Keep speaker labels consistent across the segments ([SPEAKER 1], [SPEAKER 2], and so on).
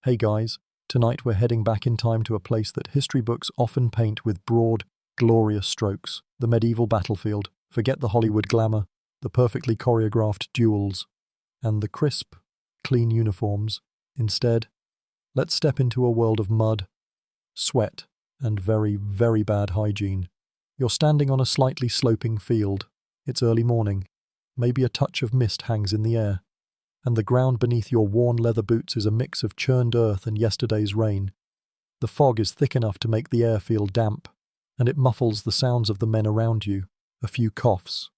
[SPEAKER 1] Hey guys, tonight we're heading back in time to a place that history books often paint with broad, glorious strokes. The medieval battlefield. Forget the Hollywood glamour, the perfectly choreographed duels, and the crisp, clean uniforms. Instead, let's step into a world of mud, sweat, and very, very bad hygiene. You're standing on a slightly sloping field. It's early morning. Maybe a touch of mist hangs in the air, and the ground beneath your worn leather boots is a mix of churned earth and yesterday's rain. The fog is thick enough to make the air feel damp, and it muffles the sounds of the men around you. A few coughs,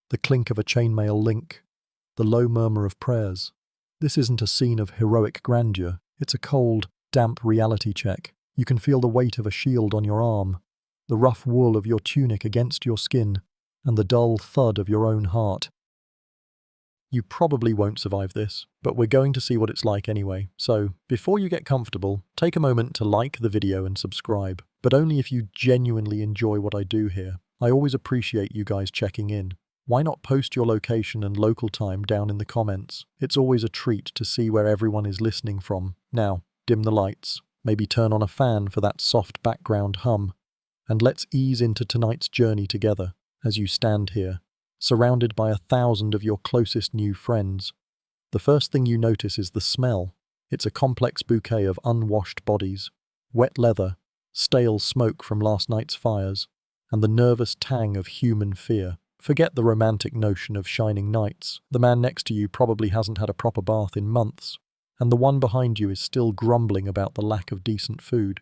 [SPEAKER 1] the clink of a chainmail link, the low murmur of prayers. This isn't a scene of heroic grandeur. It's a cold, damp reality check. You can feel the weight of a shield on your arm, the rough wool of your tunic against your skin, and the dull thud of your own heart. You probably won't survive this, but we're going to see what it's like anyway. So, before you get comfortable, take a moment to like the video and subscribe, but only if you genuinely enjoy what I do here. I always appreciate you guys checking in. Why not post your location and local time down in the comments? It's always a treat to see where everyone is listening from. Now, dim the lights, maybe turn on a fan for that soft background hum, and let's ease into tonight's journey together as you stand here, surrounded by 1,000 of your closest new friends. The first thing you notice is the smell. It's a complex bouquet of unwashed bodies, wet leather, stale smoke from last night's fires, and the nervous tang of human fear. Forget the romantic notion of shining nights. The man next to you probably hasn't had a proper bath in months, and the one behind you is still grumbling about the lack of decent food.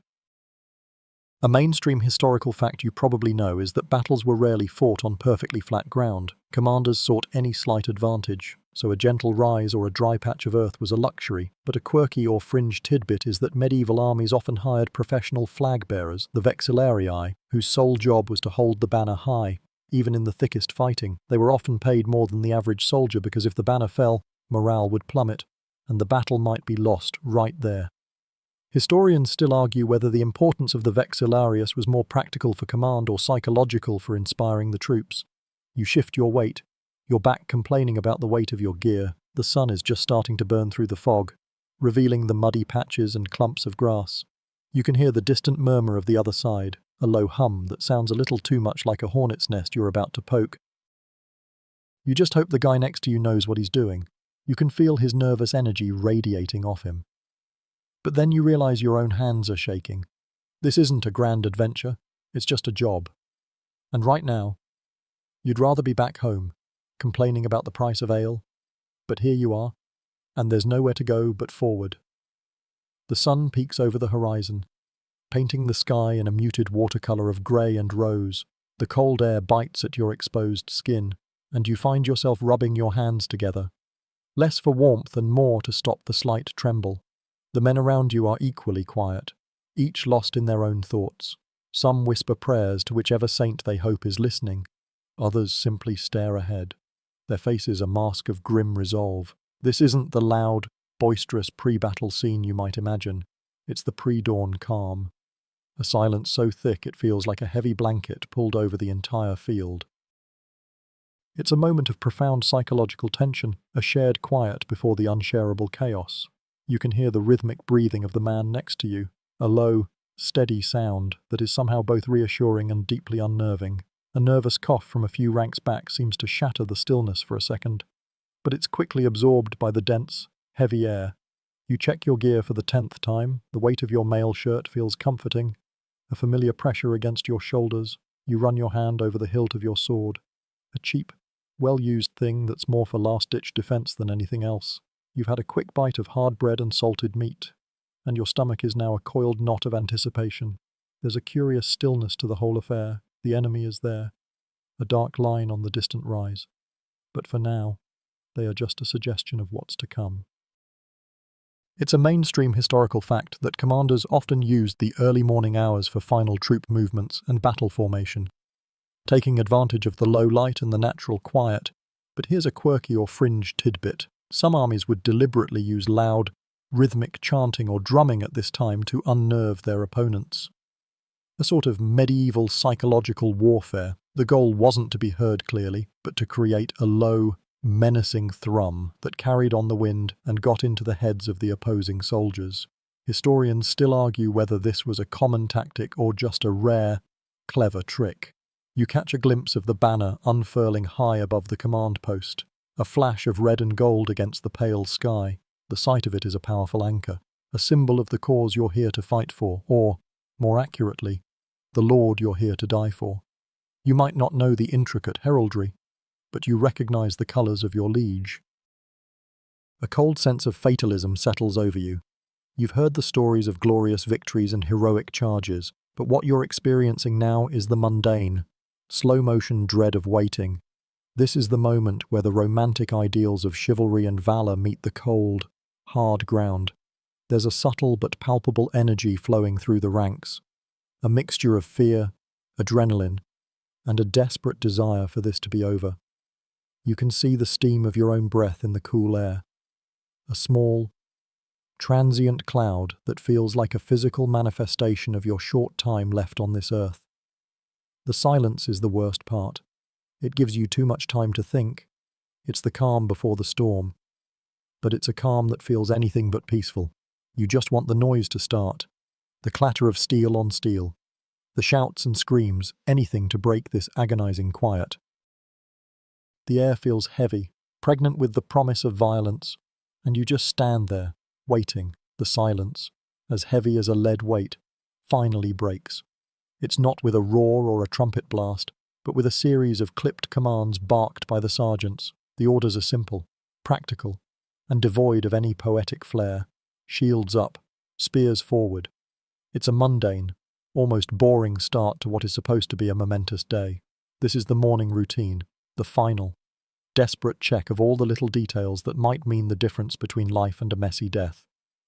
[SPEAKER 1] A mainstream historical fact you probably know is that battles were rarely fought on perfectly flat ground. Commanders sought any slight advantage, so a gentle rise or a dry patch of earth was a luxury. But a quirky or fringe tidbit is that medieval armies often hired professional flag bearers, the vexillarii, whose sole job was to hold the banner high. Even in the thickest fighting, they were often paid more than the average soldier because if the banner fell, morale would plummet, and the battle might be lost right there. Historians still argue whether the importance of the vexillarius was more practical for command or psychological for inspiring the troops. You shift your weight, your back complaining about the weight of your gear. The sun is just starting to burn through the fog, revealing the muddy patches and clumps of grass. You can hear the distant murmur of the other side, a low hum that sounds a little too much like a hornet's nest you're about to poke. You just hope the guy next to you knows what he's doing. You can feel his nervous energy radiating off him. But then you realize your own hands are shaking. This isn't a grand adventure, it's just a job. And right now, you'd rather be back home, complaining about the price of ale, but here you are, and there's nowhere to go but forward. The sun peeks over the horizon, painting the sky in a muted watercolor of grey and rose. The cold air bites at your exposed skin, and you find yourself rubbing your hands together, less for warmth and more to stop the slight tremble. The men around you are equally quiet, each lost in their own thoughts. Some whisper prayers to whichever saint they hope is listening. Others simply stare ahead, their faces a mask of grim resolve. This isn't the loud, boisterous pre-battle scene you might imagine. It's the pre-dawn calm. A silence so thick it feels like a heavy blanket pulled over the entire field. It's a moment of profound psychological tension, a shared quiet before the unshareable chaos. You can hear the rhythmic breathing of the man next to you, a low, steady sound that is somehow both reassuring and deeply unnerving. A nervous cough from a few ranks back seems to shatter the stillness for a second, but it's quickly absorbed by the dense, heavy air. You check your gear for the 10th time. The weight of your mail shirt feels comforting, a familiar pressure against your shoulders. You run your hand over the hilt of your sword, a cheap, well-used thing that's more for last-ditch defense than anything else. You've had a quick bite of hard bread and salted meat, and your stomach is now a coiled knot of anticipation. There's a curious stillness to the whole affair. The enemy is there, a dark line on the distant rise. But for now, they are just a suggestion of what's to come. It's a mainstream historical fact that commanders often used the early morning hours for final troop movements and battle formation, taking advantage of the low light and the natural quiet. But here's a quirky or fringe tidbit. Some armies would deliberately use loud, rhythmic chanting or drumming at this time to unnerve their opponents. A sort of medieval psychological warfare. The goal wasn't to be heard clearly, but to create a low, menacing thrum that carried on the wind and got into the heads of the opposing soldiers. Historians still argue whether this was a common tactic or just a rare, clever trick. You catch a glimpse of the banner unfurling high above the command post, a flash of red and gold against the pale sky. The sight of it is a powerful anchor, a symbol of the cause you're here to fight for, or, more accurately, the Lord you're here to die for. You might not know the intricate heraldry, but you recognize the colors of your liege. A cold sense of fatalism settles over you. You've heard the stories of glorious victories and heroic charges, but what you're experiencing now is the mundane, slow-motion dread of waiting. This is the moment where the romantic ideals of chivalry and valor meet the cold, hard ground. There's a subtle but palpable energy flowing through the ranks, a mixture of fear, adrenaline, and a desperate desire for this to be over. You can see the steam of your own breath in the cool air, a small, transient cloud that feels like a physical manifestation of your short time left on this earth. The silence is the worst part. It gives you too much time to think. It's the calm before the storm. But it's a calm that feels anything but peaceful. You just want the noise to start. The clatter of steel on steel. The shouts and screams, anything to break this agonizing quiet. The air feels heavy, pregnant with the promise of violence, and you just stand there, waiting. The silence, as heavy as a lead weight, finally breaks. It's not with a roar or a trumpet blast, but with a series of clipped commands barked by the sergeants. The orders are simple, practical, and devoid of any poetic flair. Shields up, spears forward. It's a mundane, almost boring start to what is supposed to be a momentous day. This is the morning routine, the final, desperate check of all the little details that might mean the difference between life and a messy death.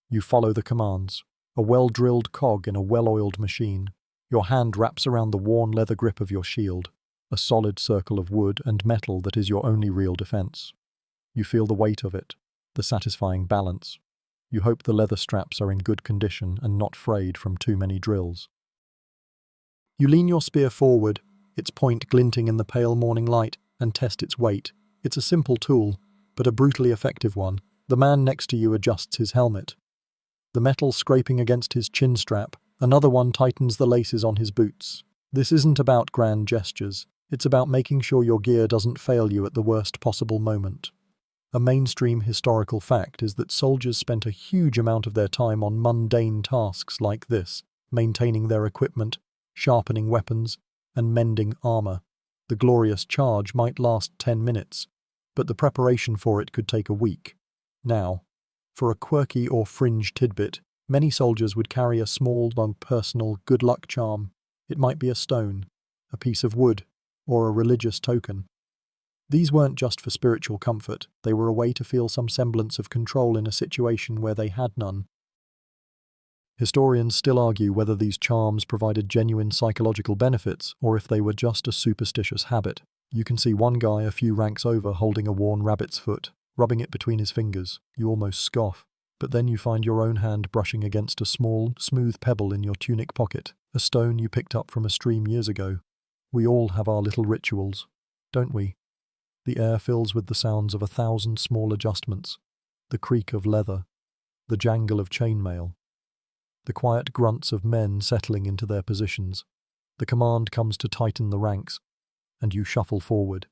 [SPEAKER 1] You follow the commands, a well-drilled cog in a well-oiled machine. Your hand wraps around the worn leather grip of your shield, a solid circle of wood and metal that is your only real defense. You feel the weight of it, the satisfying balance. You hope the leather straps are in good condition and not frayed from too many drills. You lean your spear forward, its point glinting in the pale morning light, and test its weight. It's a simple tool, but a brutally effective one. The man next to you adjusts his helmet. The metal scraping against his chin strap, another one tightens the laces on his boots. This isn't about grand gestures. It's about making sure your gear doesn't fail you at the worst possible moment. A mainstream historical fact is that soldiers spent a huge amount of their time on mundane tasks like this, maintaining their equipment, sharpening weapons, and mending armor. The glorious charge might last 10 minutes, but the preparation for it could take a week. Now, for a quirky or fringe tidbit, many soldiers would carry a small, personal good luck charm. It might be a stone, a piece of wood, or a religious token. These weren't just for spiritual comfort, they were a way to feel some semblance of control in a situation where they had none. Historians still argue whether these charms provided genuine psychological benefits or if they were just a superstitious habit. You can see one guy a few ranks over holding a worn rabbit's foot, rubbing it between his fingers. You almost scoff, but then you find your own hand brushing against a small, smooth pebble in your tunic pocket, a stone you picked up from a stream years ago. We all have our little rituals, don't we? The air fills with the sounds of 1,000 small adjustments, the creak of leather, the jangle of chainmail, the quiet grunts of men settling into their positions. The command comes to tighten the ranks, and you shuffle forward,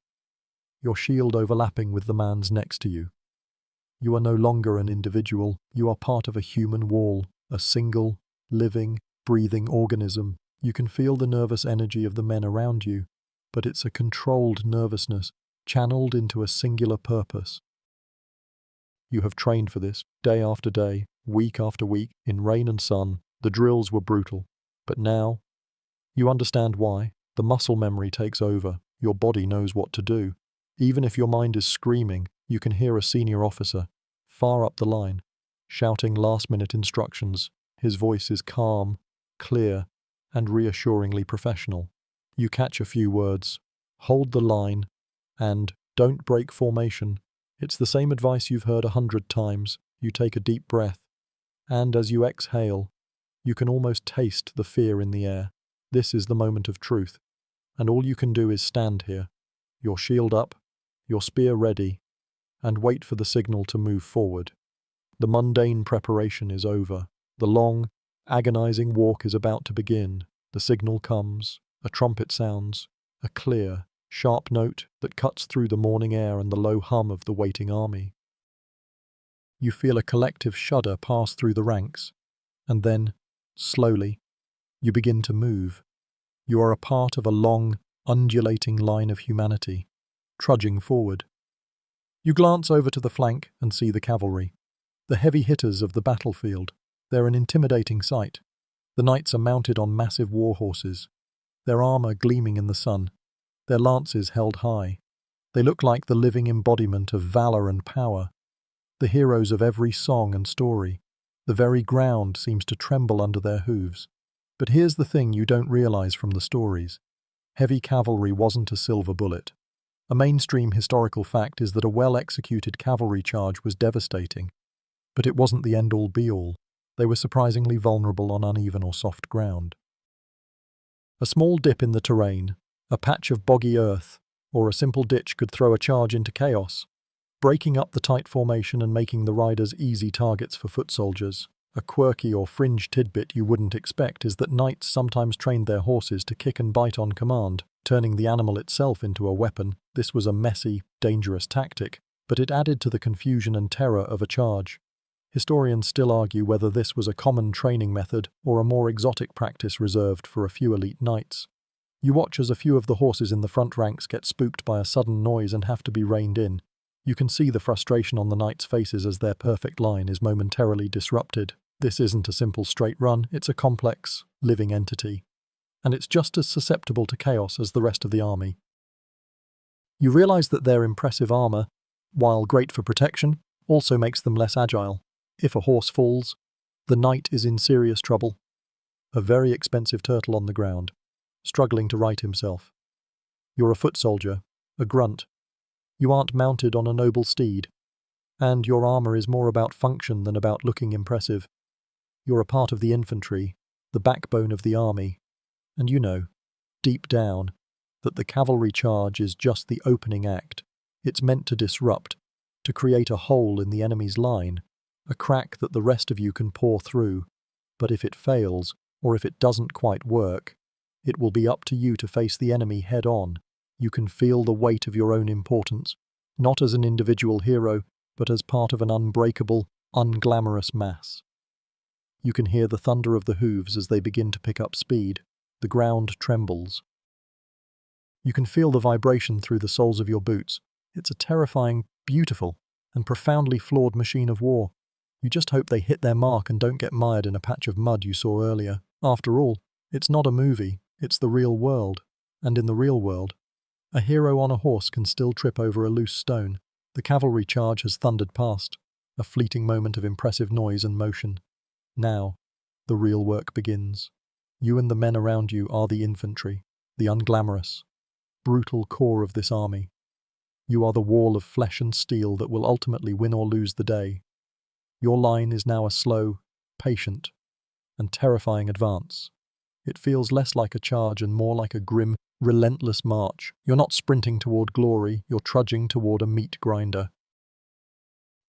[SPEAKER 1] your shield overlapping with the man's next to you. You are no longer an individual, you are part of a human wall, a single, living, breathing organism. You can feel the nervous energy of the men around you, but it's a controlled nervousness, channeled into a singular purpose. You have trained for this, day after day, week after week, in rain and sun. The drills were brutal. But now, you understand why. The muscle memory takes over. Your body knows what to do. Even if your mind is screaming, you can hear a senior officer, far up the line, shouting last-minute instructions. His voice is calm, clear, and reassuringly professional. You catch a few words, hold the line, and don't break formation. It's the same advice you've heard 100 times. You take a deep breath, and as you exhale, you can almost taste the fear in the air. This is the moment of truth, and all you can do is stand here, your shield up, your spear ready, and wait for the signal to move forward. The mundane preparation is over. The long, agonizing walk is about to begin. The signal comes, a trumpet sounds, a clear, sharp note that cuts through the morning air and the low hum of the waiting army. You feel a collective shudder pass through the ranks, and then, slowly, you begin to move. You are a part of a long, undulating line of humanity, trudging forward. You glance over to the flank and see the cavalry, the heavy hitters of the battlefield. They're an intimidating sight. The knights are mounted on massive war horses, their armor gleaming in the sun, their lances held high. They look like the living embodiment of valor and power, the heroes of every song and story. The very ground seems to tremble under their hooves. But here's the thing you don't realize from the stories. Heavy cavalry wasn't a silver bullet. A mainstream historical fact is that a well-executed cavalry charge was devastating. But it wasn't the end-all be-all. They were surprisingly vulnerable on uneven or soft ground. A small dip in the terrain, a patch of boggy earth, or a simple ditch could throw a charge into chaos, breaking up the tight formation and making the riders easy targets for foot soldiers. A quirky or fringe tidbit you wouldn't expect is that knights sometimes trained their horses to kick and bite on command, turning the animal itself into a weapon. This was a messy, dangerous tactic, but it added to the confusion and terror of a charge. Historians still argue whether this was a common training method or a more exotic practice reserved for a few elite knights. You watch as a few of the horses in the front ranks get spooked by a sudden noise and have to be reined in. You can see the frustration on the knights' faces as their perfect line is momentarily disrupted. This isn't a simple straight run, it's a complex, living entity. And it's just as susceptible to chaos as the rest of the army. You realize that their impressive armor, while great for protection, also makes them less agile. If a horse falls, the knight is in serious trouble. A very expensive turtle on the ground, struggling to right himself. You're a foot soldier, a grunt. You aren't mounted on a noble steed, and your armor is more about function than about looking impressive. You're a part of the infantry, the backbone of the army, and you know, deep down, that the cavalry charge is just the opening act. It's meant to disrupt, to create a hole in the enemy's line, a crack that the rest of you can pour through. But if it fails, or if it doesn't quite work, it will be up to you to face the enemy head-on. You can feel the weight of your own importance, not as an individual hero, but as part of an unbreakable, unglamorous mass. You can hear the thunder of the hooves as they begin to pick up speed. The ground trembles. You can feel the vibration through the soles of your boots. It's a terrifying, beautiful, and profoundly flawed machine of war. You just hope they hit their mark and don't get mired in a patch of mud you saw earlier. After all, it's not a movie, it's the real world. And in the real world, a hero on a horse can still trip over a loose stone. The cavalry charge has thundered past, a fleeting moment of impressive noise and motion. Now, the real work begins. You and the men around you are the infantry, the unglamorous, brutal core of this army. You are the wall of flesh and steel that will ultimately win or lose the day. Your line is now a slow, patient, and terrifying advance. It feels less like a charge and more like a grim, relentless march. You're not sprinting toward glory, you're trudging toward a meat grinder.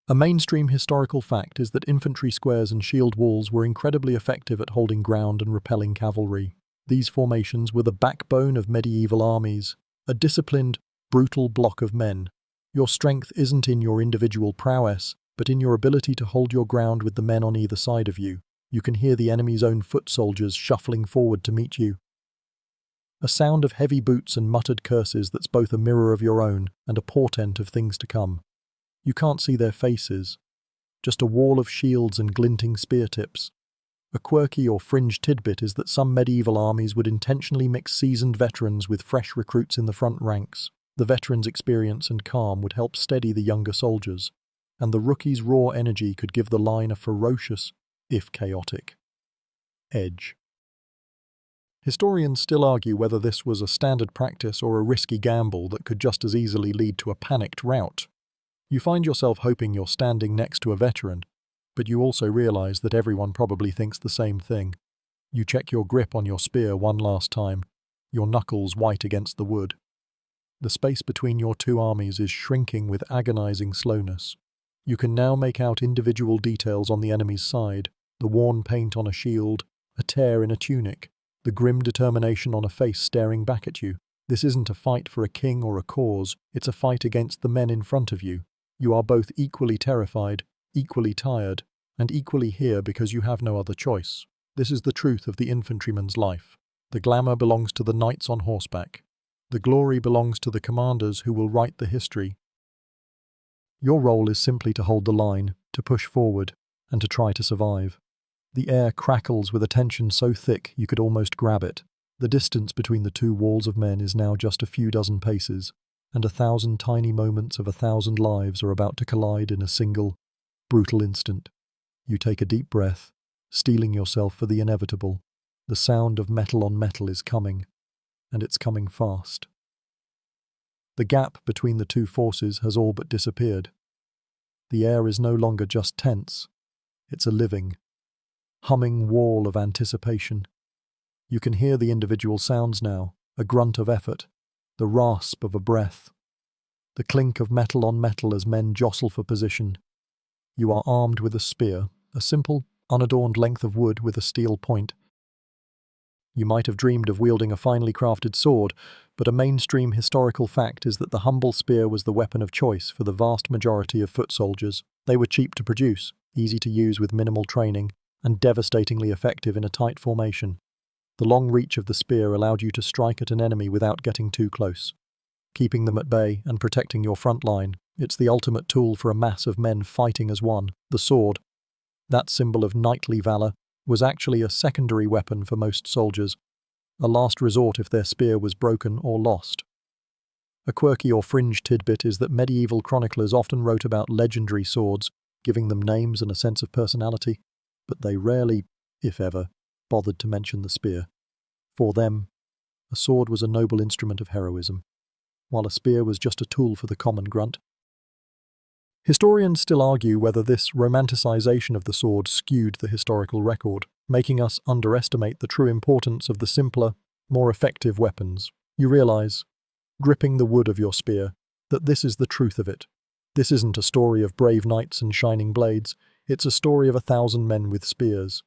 [SPEAKER 1] A mainstream historical fact is that infantry squares and shield walls were incredibly effective at holding ground and repelling cavalry. These formations were the backbone of medieval armies, a disciplined, brutal block of men. Your strength isn't in your individual prowess, but in your ability to hold your ground with the men on either side of you. You can hear the enemy's own foot soldiers shuffling forward to meet you. A sound of heavy boots and muttered curses that's both a mirror of your own and a portent of things to come. You can't see their faces, just a wall of shields and glinting spear tips. A quirky or fringe tidbit is that some medieval armies would intentionally mix seasoned veterans with fresh recruits in the front ranks. The veterans' experience and calm would help steady the younger soldiers, and the rookies' raw energy could give the line a ferocious, if chaotic, edge. Historians still argue whether this was a standard practice or a risky gamble that could just as easily lead to a panicked rout. You find yourself hoping you're standing next to a veteran, but you also realize that everyone probably thinks the same thing. You check your grip on your spear one last time, your knuckles white against the wood. The space between your two armies is shrinking with agonizing slowness. You can now make out individual details on the enemy's side, the worn paint on a shield, a tear in a tunic, the grim determination on a face staring back at you. This isn't a fight for a king or a cause, it's a fight against the men in front of you. You are both equally terrified, equally tired, and equally here because you have no other choice. This is the truth of the infantryman's life. The glamour belongs to the knights on horseback. The glory belongs to the commanders who will write the history. Your role is simply to hold the line, to push forward, and to try to survive. The air crackles with a tension so thick you could almost grab it. The distance between the two walls of men is now just a few dozen paces, and 1,000 tiny moments of 1,000 lives are about to collide in a single, brutal instant. You take a deep breath, steeling yourself for the inevitable. The sound of metal on metal is coming, and it's coming fast. The gap between the two forces has all but disappeared. The air is no longer just tense, it's a living, humming wall of anticipation. You can hear the individual sounds now, a grunt of effort, the rasp of a breath, the clink of metal on metal as men jostle for position. You are armed with a spear, a simple, unadorned length of wood with a steel point. You might have dreamed of wielding a finely crafted sword, but a mainstream historical fact is that the humble spear was the weapon of choice for the vast majority of foot soldiers. They were cheap to produce, easy to use with minimal training, and devastatingly effective in a tight formation. The long reach of the spear allowed you to strike at an enemy without getting too close, keeping them at bay and protecting your front line. It's the ultimate tool for a mass of men fighting as one. The sword, that symbol of knightly valor, was actually a secondary weapon for most soldiers, a last resort if their spear was broken or lost. A quirky or fringe tidbit is that medieval chroniclers often wrote about legendary swords, giving them names and a sense of personality, but they rarely, if ever, bothered to mention the spear. For them, a sword was a noble instrument of heroism, while a spear was just a tool for the common grunt. Historians still argue whether this romanticization of the sword skewed the historical record, making us underestimate the true importance of the simpler, more effective weapons. You realize, gripping the wood of your spear, that this is the truth of it. This isn't a story of brave knights and shining blades, it's a story of 1,000 men with spears,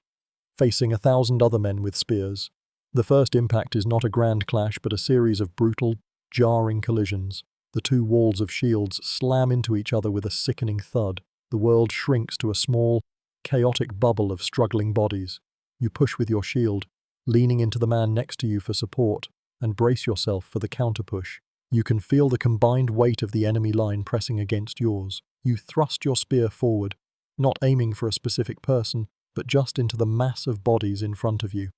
[SPEAKER 1] facing 1,000 other men with spears. The first impact is not a grand clash but a series of brutal, jarring collisions. The two walls of shields slam into each other with a sickening thud. The world shrinks to a small, chaotic bubble of struggling bodies. You push with your shield, leaning into the man next to you for support, and brace yourself for the counter-push. You can feel the combined weight of the enemy line pressing against yours. You thrust your spear forward, not aiming for a specific person, but just into the mass of bodies in front of you.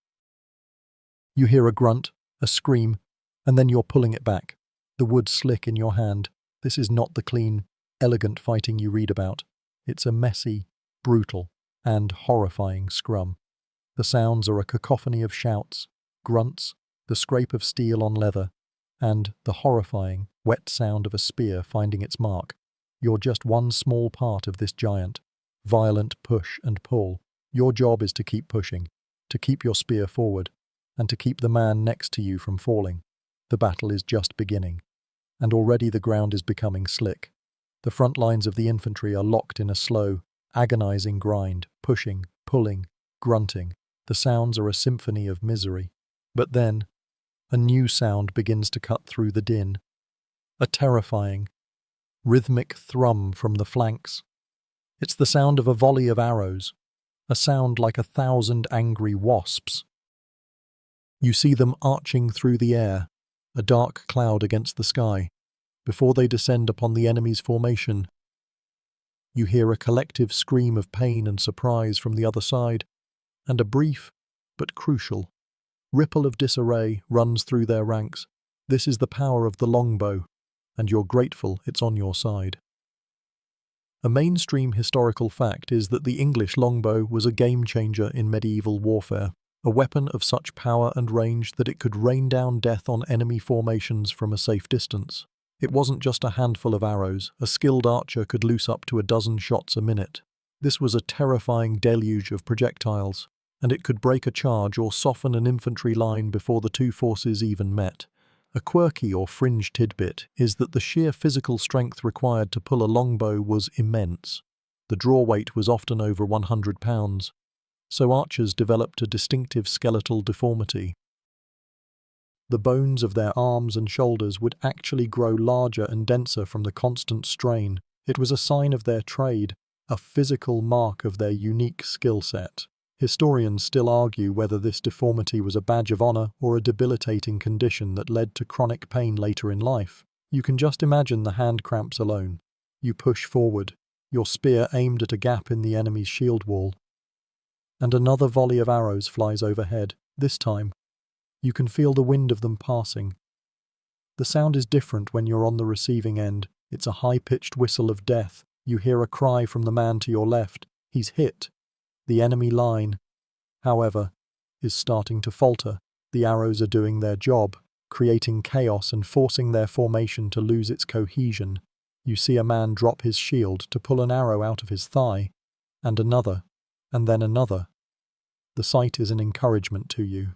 [SPEAKER 1] You hear a grunt, a scream, and then you're pulling it back. The wood slick in your hand. This is not the clean, elegant fighting you read about. It's a messy, brutal, and horrifying scrum. The sounds are a cacophony of shouts, grunts, the scrape of steel on leather, and the horrifying, wet sound of a spear finding its mark. You're just one small part of this giant, violent push and pull. Your job is to keep pushing, to keep your spear forward, and to keep the man next to you from falling. The battle is just beginning, and already the ground is becoming slick. The front lines of the infantry are locked in a slow, agonizing grind, pushing, pulling, grunting. The sounds are a symphony of misery. But then, a new sound begins to cut through the din. A terrifying, rhythmic thrum from the flanks. It's the sound of a volley of arrows, a sound like 1,000 angry wasps. You see them arching through the air, a dark cloud against the sky. Before they descend upon the enemy's formation, you hear a collective scream of pain and surprise from the other side, and a brief, but crucial, ripple of disarray runs through their ranks. This is the power of the longbow, and you're grateful it's on your side. A mainstream historical fact is that the English longbow was a game-changer in medieval warfare, a weapon of such power and range that it could rain down death on enemy formations from a safe distance. It wasn't just a handful of arrows, a skilled archer could loose up to a dozen shots a minute. This was a terrifying deluge of projectiles, and it could break a charge or soften an infantry line before the two forces even met. A quirky or fringe tidbit is that the sheer physical strength required to pull a longbow was immense. The draw weight was often over 100 pounds, so archers developed a distinctive skeletal deformity. The bones of their arms and shoulders would actually grow larger and denser from the constant strain. It was a sign of their trade, a physical mark of their unique skill set. Historians still argue whether this deformity was a badge of honor or a debilitating condition that led to chronic pain later in life. You can just imagine the hand cramps alone. You push forward, your spear aimed at a gap in the enemy's shield wall. And another volley of arrows flies overhead. This time, you can feel the wind of them passing. The sound is different when you're on the receiving end. It's a high-pitched whistle of death. You hear a cry from the man to your left. He's hit. The enemy line, however, is starting to falter. The arrows are doing their job, creating chaos and forcing their formation to lose its cohesion. You see a man drop his shield to pull an arrow out of his thigh, and another, and then another. The sight is an encouragement to you.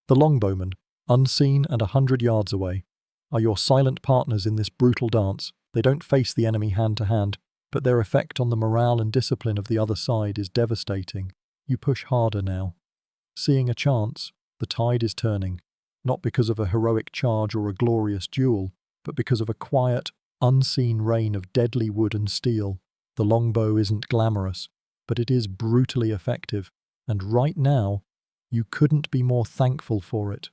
[SPEAKER 1] The longbowmen, unseen and 100 yards away, are your silent partners in this brutal dance. They don't face the enemy hand to hand, but their effect on the morale and discipline of the other side is devastating. You push harder now. Seeing a chance, the tide is turning, not because of a heroic charge or a glorious duel, but because of a quiet, unseen rain of deadly wood and steel. The longbow isn't glamorous, but it is brutally effective, and right now, you couldn't be more thankful for it.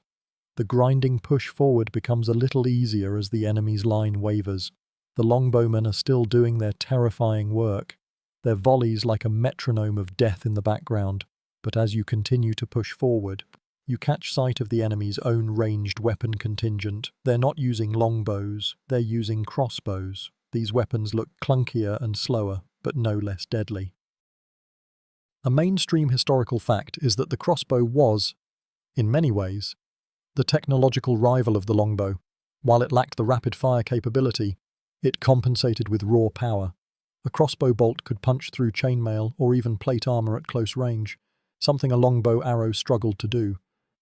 [SPEAKER 1] The grinding push forward becomes a little easier as the enemy's line wavers. The longbowmen are still doing their terrifying work, their volleys like a metronome of death in the background, but as you continue to push forward, you catch sight of the enemy's own ranged weapon contingent. They're not using longbows, they're using crossbows. These weapons look clunkier and slower, but no less deadly. A mainstream historical fact is that the crossbow was, in many ways, the technological rival of the longbow. While it lacked the rapid-fire capability, it compensated with raw power. A crossbow bolt could punch through chainmail or even plate armor at close range, something a longbow arrow struggled to do.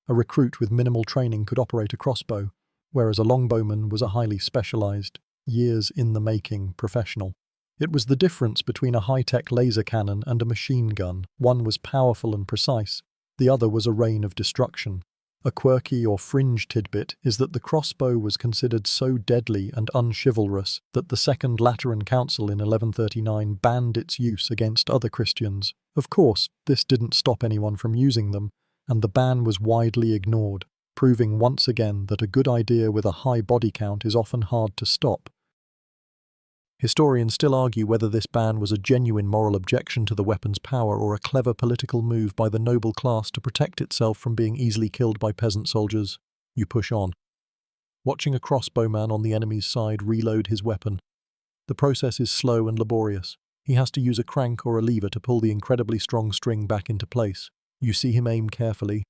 [SPEAKER 1] A recruit with minimal training could operate a crossbow, whereas a longbowman was a highly specialized, years-in-the-making professional. It was the difference between a high-tech laser cannon and a machine gun. One was powerful and precise, the other was a rain of destruction. A quirky or fringe tidbit is that the crossbow was considered so deadly and unchivalrous that the Second Lateran Council in 1139 banned its use against other Christians. Of course, this didn't stop anyone from using them, and the ban was widely ignored, proving once again that a good idea with a high body count is often hard to stop. Historians still argue whether this ban was a genuine moral objection to the weapon's power or a clever political move by the noble class to protect itself from being easily killed by peasant soldiers. You push on, watching a crossbowman on the enemy's side reload his weapon. The process is slow and laborious. He has to use a crank or a lever to pull the incredibly strong string back into place. You see him aim carefully,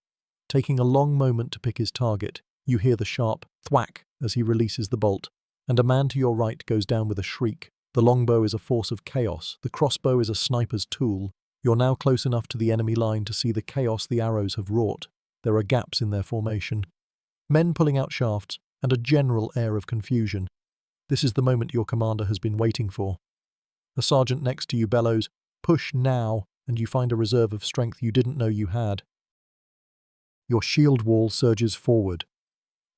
[SPEAKER 1] taking a long moment to pick his target. You hear the sharp thwack as he releases the bolt, and a man to your right goes down with a shriek. The longbow is a force of chaos. The crossbow is a sniper's tool. You're now close enough to the enemy line to see the chaos the arrows have wrought. There are gaps in their formation, men pulling out shafts, and a general air of confusion. This is the moment your commander has been waiting for. A sergeant next to you bellows, "Push now," and you find a reserve of strength you didn't know you had. Your shield wall surges forward,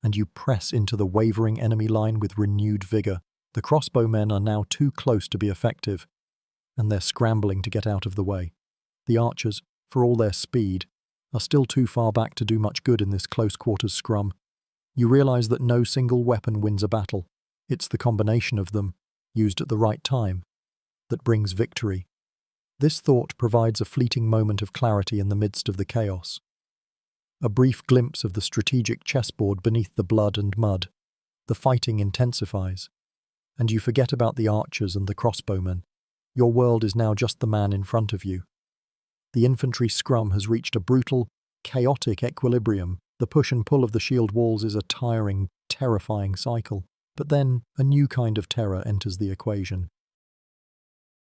[SPEAKER 1] and you press into the wavering enemy line with renewed vigor. The crossbowmen are now too close to be effective, and they're scrambling to get out of the way. The archers, for all their speed, are still too far back to do much good in this close-quarters scrum. You realize that no single weapon wins a battle. It's the combination of them, used at the right time, that brings victory. This thought provides a fleeting moment of clarity in the midst of the chaos. A brief glimpse of the strategic chessboard beneath the blood and mud. The fighting intensifies, and you forget about the archers and the crossbowmen. Your world is now just the man in front of you. The infantry scrum has reached a brutal, chaotic equilibrium. The push and pull of the shield walls is a tiring, terrifying cycle. But then, a new kind of terror enters the equation.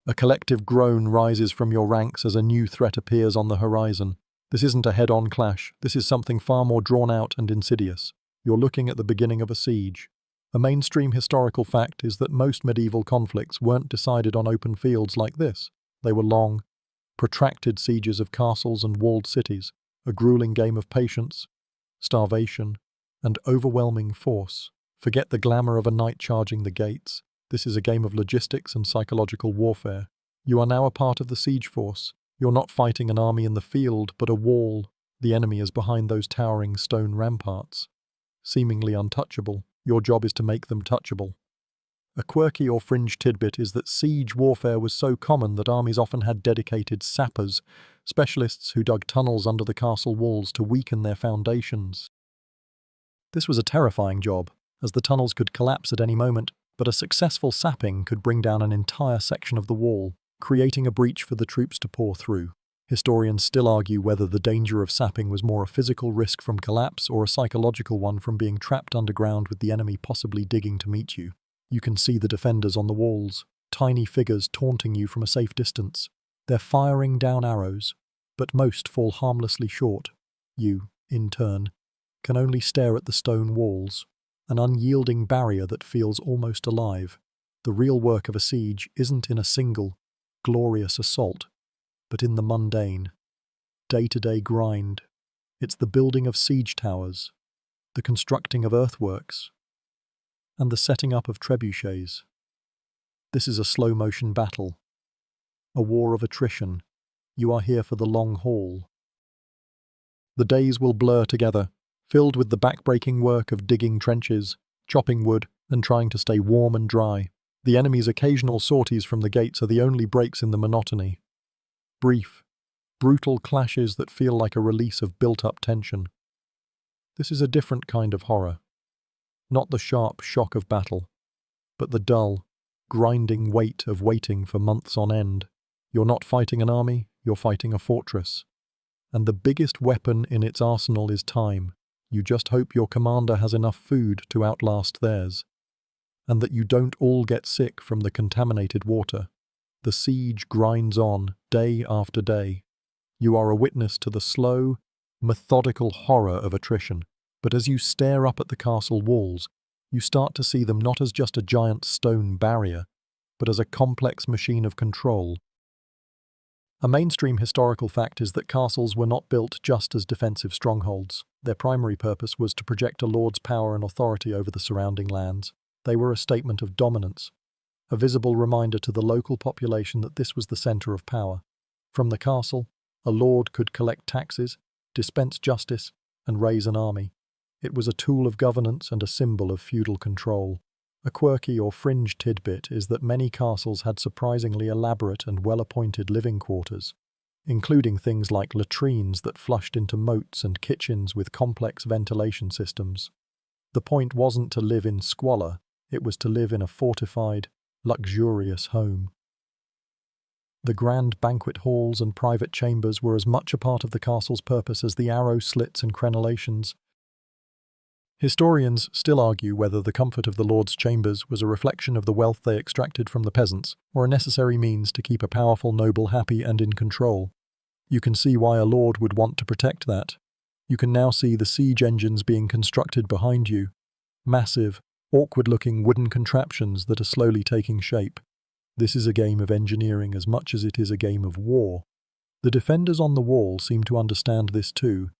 [SPEAKER 1] A collective groan rises from your ranks as a new threat appears on the horizon. This isn't a head-on clash. This is something far more drawn-out and insidious. You're looking at the beginning of a siege. A mainstream historical fact is that most medieval conflicts weren't decided on open fields like this. They were long, Protracted sieges of castles and walled cities, a grueling game of patience, starvation, and overwhelming force. Forget the glamour of a knight charging the gates. This is a game of logistics and psychological warfare. You are now a part of the siege force. You're not fighting an army in the field, but a wall. The enemy is behind those towering stone ramparts. Seemingly untouchable, your job is to make them touchable. A quirky or fringe tidbit is that siege warfare was so common that armies often had dedicated sappers, specialists who dug tunnels under the castle walls to weaken their foundations. This was a terrifying job, as the tunnels could collapse at any moment, but a successful sapping could bring down an entire section of the wall, creating a breach for the troops to pour through. Historians still argue whether the danger of sapping was more a physical risk from collapse or a psychological one from being trapped underground with the enemy possibly digging to meet you. You can see the defenders on the walls, tiny figures taunting you from a safe distance. They're firing down arrows, but most fall harmlessly short. You, in turn, can only stare at the stone walls, an unyielding barrier that feels almost alive. The real work of a siege isn't in a single, glorious assault, but in the mundane, day-to-day grind. It's the building of siege towers, the constructing of earthworks, and the setting up of trebuchets. This is a slow-motion battle, a war of attrition. You are here for the long haul. The days will blur together, filled with the back-breaking work of digging trenches, chopping wood, and trying to stay warm and dry. The enemy's occasional sorties from the gates are the only breaks in the monotony. Brief, brutal clashes that feel like a release of built-up tension. This is a different kind of horror. Not the sharp shock of battle, but the dull, grinding weight of waiting for months on end. You're not fighting an army, you're fighting a fortress. And the biggest weapon in its arsenal is time. You just hope your commander has enough food to outlast theirs, and that you don't all get sick from the contaminated water. The siege grinds on, day after day. You are a witness to the slow, methodical horror of attrition. But as you stare up at the castle walls, you start to see them not as just a giant stone barrier, but as a complex machine of control. A mainstream historical fact is that castles were not built just as defensive strongholds. Their primary purpose was to project a lord's power and authority over the surrounding lands. They were a statement of dominance, a visible reminder to the local population that this was the center of power. From the castle, a lord could collect taxes, dispense justice, and raise an army. It was a tool of governance and a symbol of feudal control. A quirky or fringe tidbit is that many castles had surprisingly elaborate and well-appointed living quarters, including things like latrines that flushed into moats and kitchens with complex ventilation systems. The point wasn't to live in squalor, it was to live in a fortified, luxurious home. The grand banquet halls and private chambers were as much a part of the castle's purpose as the arrow slits and crenellations. Historians still argue whether the comfort of the lord's chambers was a reflection of the wealth they extracted from the peasants, or a necessary means to keep a powerful noble happy and in control. You can see why a lord would want to protect that. You can now see the siege engines being constructed behind you. Massive, awkward-looking wooden contraptions that are slowly taking shape. This is a game of engineering as much as it is a game of war. The defenders on the wall seem to understand this too,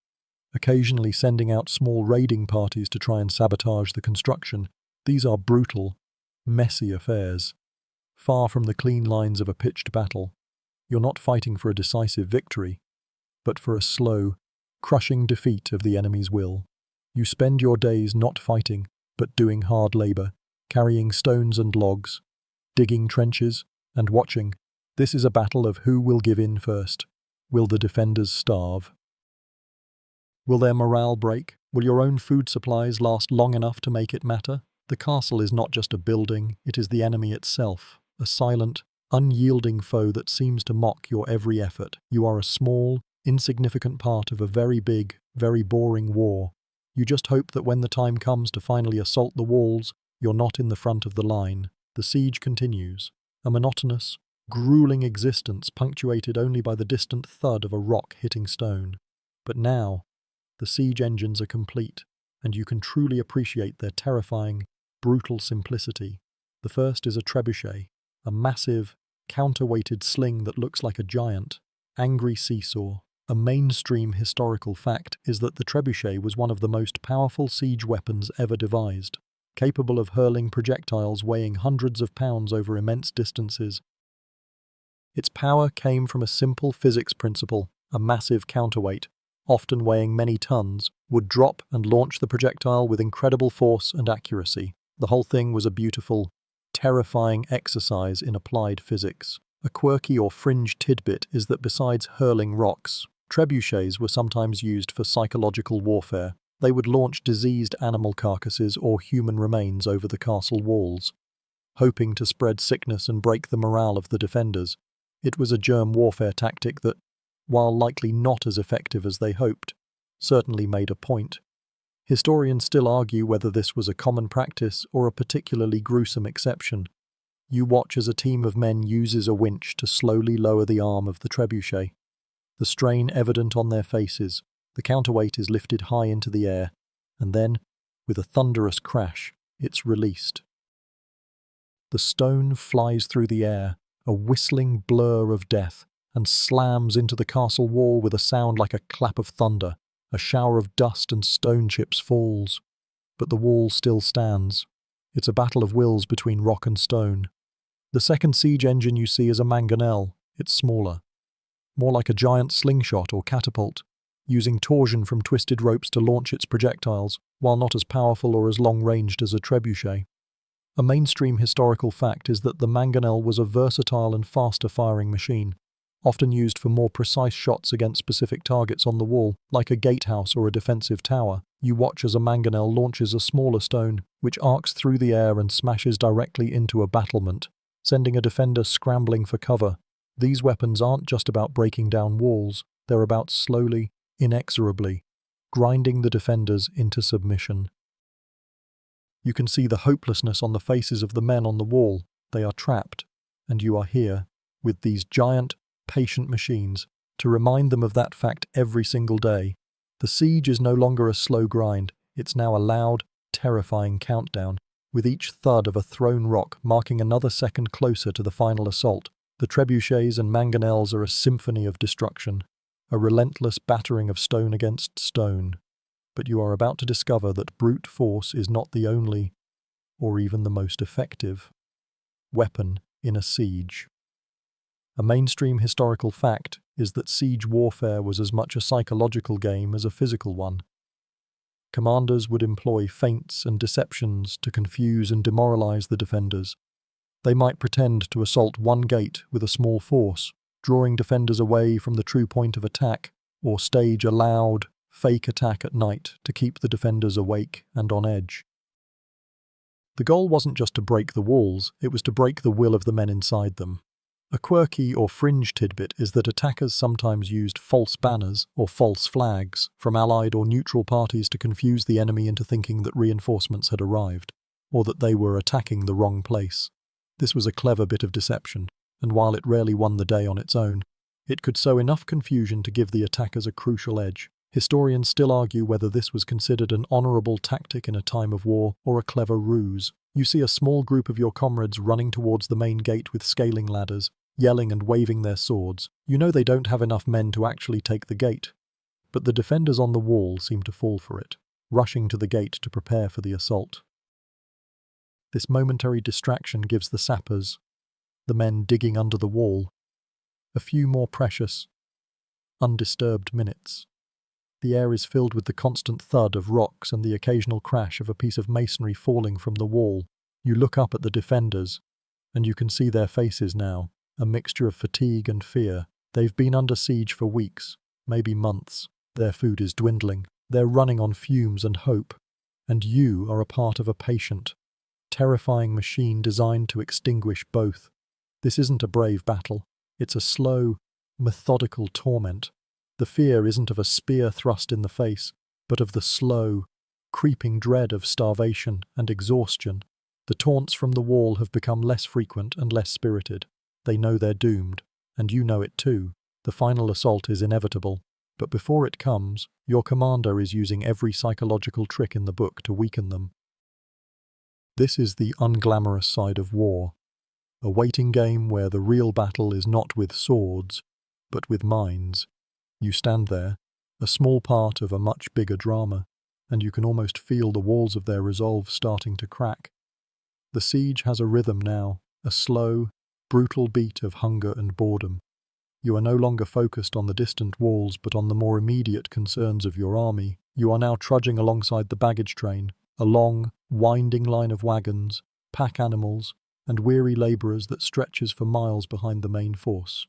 [SPEAKER 1] occasionally sending out small raiding parties to try and sabotage the construction. These are brutal, messy affairs. Far from the clean lines of a pitched battle, you're not fighting for a decisive victory, but for a slow, crushing defeat of the enemy's will. You spend your days not fighting, but doing hard labor, carrying stones and logs, digging trenches, and watching. This is a battle of who will give in first. Will the defenders starve? Will their morale break? Will your own food supplies last long enough to make it matter? The castle is not just a building, it is the enemy itself, a silent, unyielding foe that seems to mock your every effort. You are a small, insignificant part of a very big, very boring war. You just hope that when the time comes to finally assault the walls, you're not in the front of the line. The siege continues, a monotonous, grueling existence punctuated only by the distant thud of a rock hitting stone. But now, the siege engines are complete, and you can truly appreciate their terrifying, brutal simplicity. The first is a trebuchet, a massive, counterweighted sling that looks like a giant. Angry seesaw. A mainstream historical fact is that the trebuchet was one of the most powerful siege weapons ever devised, capable of hurling projectiles weighing hundreds of pounds over immense distances. Its power came from a simple physics principle: a massive counterweight, often weighing many tons, would drop and launch the projectile with incredible force and accuracy. The whole thing was a beautiful, terrifying exercise in applied physics. A quirky or fringe tidbit is that besides hurling rocks, trebuchets were sometimes used for psychological warfare. They would launch diseased animal carcasses or human remains over the castle walls, hoping to spread sickness and break the morale of the defenders. It was a germ warfare tactic that, while likely not as effective as they hoped, certainly made a point. Historians still argue whether this was a common practice or a particularly gruesome exception. You watch as a team of men uses a winch to slowly lower the arm of the trebuchet. The strain evident on their faces, the counterweight is lifted high into the air, and then, with a thunderous crash, it's released. The stone flies through the air, a whistling blur of death, and slams into the castle wall with a sound like a clap of thunder. A shower of dust and stone chips falls, but the wall still stands. It's a battle of wills between rock and stone. The second siege engine you see is a mangonel. It's smaller, more like a giant slingshot or catapult, using torsion from twisted ropes to launch its projectiles, while not as powerful or as long-ranged as a trebuchet. A mainstream historical fact is that the mangonel was a versatile and faster-firing machine, often used for more precise shots against specific targets on the wall, like a gatehouse or a defensive tower. You watch as a mangonel launches a smaller stone, which arcs through the air and smashes directly into a battlement, sending a defender scrambling for cover. These weapons aren't just about breaking down walls, they're about slowly, inexorably, grinding the defenders into submission. You can see the hopelessness on the faces of the men on the wall. They are trapped, and you are here, with these giant, patient machines, to remind them of that fact every single day. The siege is no longer a slow grind, it's now a loud, terrifying countdown, with each thud of a thrown rock marking another second closer to the final assault. The trebuchets and mangonels are a symphony of destruction, a relentless battering of stone against stone. But you are about to discover that brute force is not the only, or even the most effective, weapon in a siege. A mainstream historical fact is that siege warfare was as much a psychological game as a physical one. Commanders would employ feints and deceptions to confuse and demoralize the defenders. They might pretend to assault one gate with a small force, drawing defenders away from the true point of attack, or stage a loud, fake attack at night to keep the defenders awake and on edge. The goal wasn't just to break the walls, it was to break the will of the men inside them. A quirky or fringe tidbit is that attackers sometimes used false banners or false flags from allied or neutral parties to confuse the enemy into thinking that reinforcements had arrived, or that they were attacking the wrong place. This was a clever bit of deception, and while it rarely won the day on its own, it could sow enough confusion to give the attackers a crucial edge. Historians still argue whether this was considered an honourable tactic in a time of war or a clever ruse. You see a small group of your comrades running towards the main gate with scaling ladders, yelling and waving their swords. You know they don't have enough men to actually take the gate, but the defenders on the wall seem to fall for it, rushing to the gate to prepare for the assault. This momentary distraction gives the sappers, the men digging under the wall, a few more precious, undisturbed minutes. The air is filled with the constant thud of rocks and the occasional crash of a piece of masonry falling from the wall. You look up at the defenders, and you can see their faces now, a mixture of fatigue and fear. They've been under siege for weeks, maybe months. Their food is dwindling. They're running on fumes and hope. And you are a part of a patient, terrifying machine designed to extinguish both. This isn't a brave battle. It's a slow, methodical torment. The fear isn't of a spear thrust in the face, but of the slow, creeping dread of starvation and exhaustion. The taunts from the wall have become less frequent and less spirited. They know they're doomed, and you know it too. The final assault is inevitable, but before it comes, your commander is using every psychological trick in the book to weaken them. This is the unglamorous side of war, a waiting game where the real battle is not with swords, but with minds. You stand there, a small part of a much bigger drama, and you can almost feel the walls of their resolve starting to crack. The siege has a rhythm now, a slow, brutal beat of hunger and boredom. You are no longer focused on the distant walls but on the more immediate concerns of your army. You are now trudging alongside the baggage train, a long, winding line of wagons, pack animals, and weary labourers that stretches for miles behind the main force.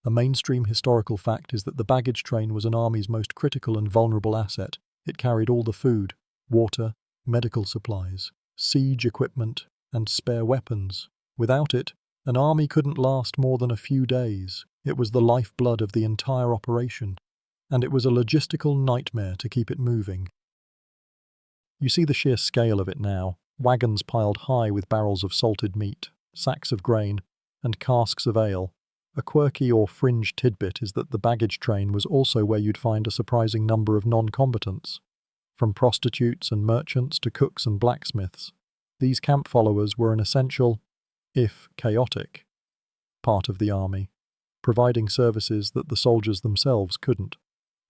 [SPEAKER 1] A mainstream historical fact is that the baggage train was an army's most critical and vulnerable asset. It carried all the food, water, medical supplies, siege equipment, and spare weapons. Without it, an army couldn't last more than a few days. It was the lifeblood of the entire operation, and it was a logistical nightmare to keep it moving. You see the sheer scale of it now, wagons piled high with barrels of salted meat, sacks of grain, and casks of ale. A quirky or fringe tidbit is that the baggage train was also where you'd find a surprising number of non-combatants, from prostitutes and merchants to cooks and blacksmiths. These camp followers were an essential, if chaotic, part of the army, providing services that the soldiers themselves couldn't.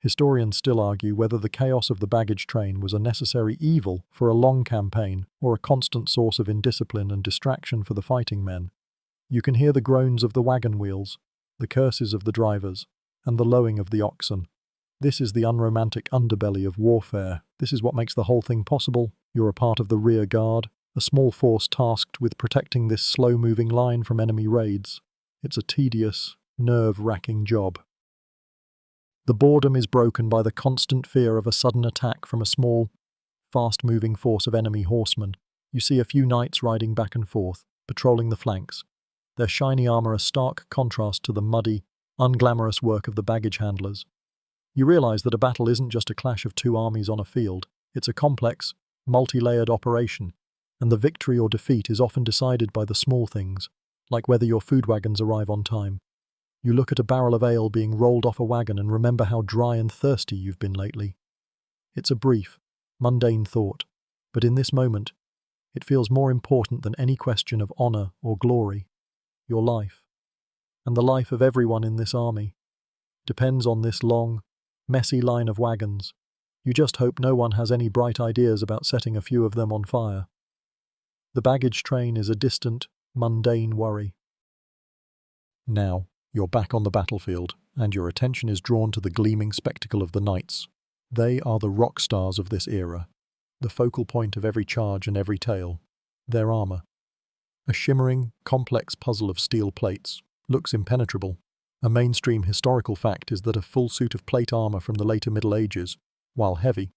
[SPEAKER 1] Historians still argue whether the chaos of the baggage train was a necessary evil for a long campaign or a constant source of indiscipline and distraction for the fighting men. You can hear the groans of the wagon wheels, the curses of the drivers, and the lowing of the oxen. This is the unromantic underbelly of warfare. This is what makes the whole thing possible. You're a part of the rear guard, a small force tasked with protecting this slow-moving line from enemy raids. It's a tedious, nerve-wracking job. The boredom is broken by the constant fear of a sudden attack from a small, fast-moving force of enemy horsemen. You see a few knights riding back and forth, patrolling the flanks, their shiny armor a stark contrast to the muddy, unglamorous work of the baggage handlers. You realize that a battle isn't just a clash of two armies on a field. It's a complex, multi-layered operation, and the victory or defeat is often decided by the small things, like whether your food wagons arrive on time. You look at a barrel of ale being rolled off a wagon and remember how dry and thirsty you've been lately. It's a brief, mundane thought, but in this moment, it feels more important than any question of honor or glory. Your life, and the life of everyone in this army, depends on this long, messy line of wagons. You just hope no one has any bright ideas about setting a few of them on fire. The baggage train is a distant, mundane worry. Now, you're back on the battlefield, and your attention is drawn to the gleaming spectacle of the knights. They are the rock stars of this era, the focal point of every charge and every tale. Their armor, a shimmering, complex puzzle of steel plates, looks impenetrable. A mainstream historical fact is that a full suit of plate armor from the later Middle Ages, while heavy,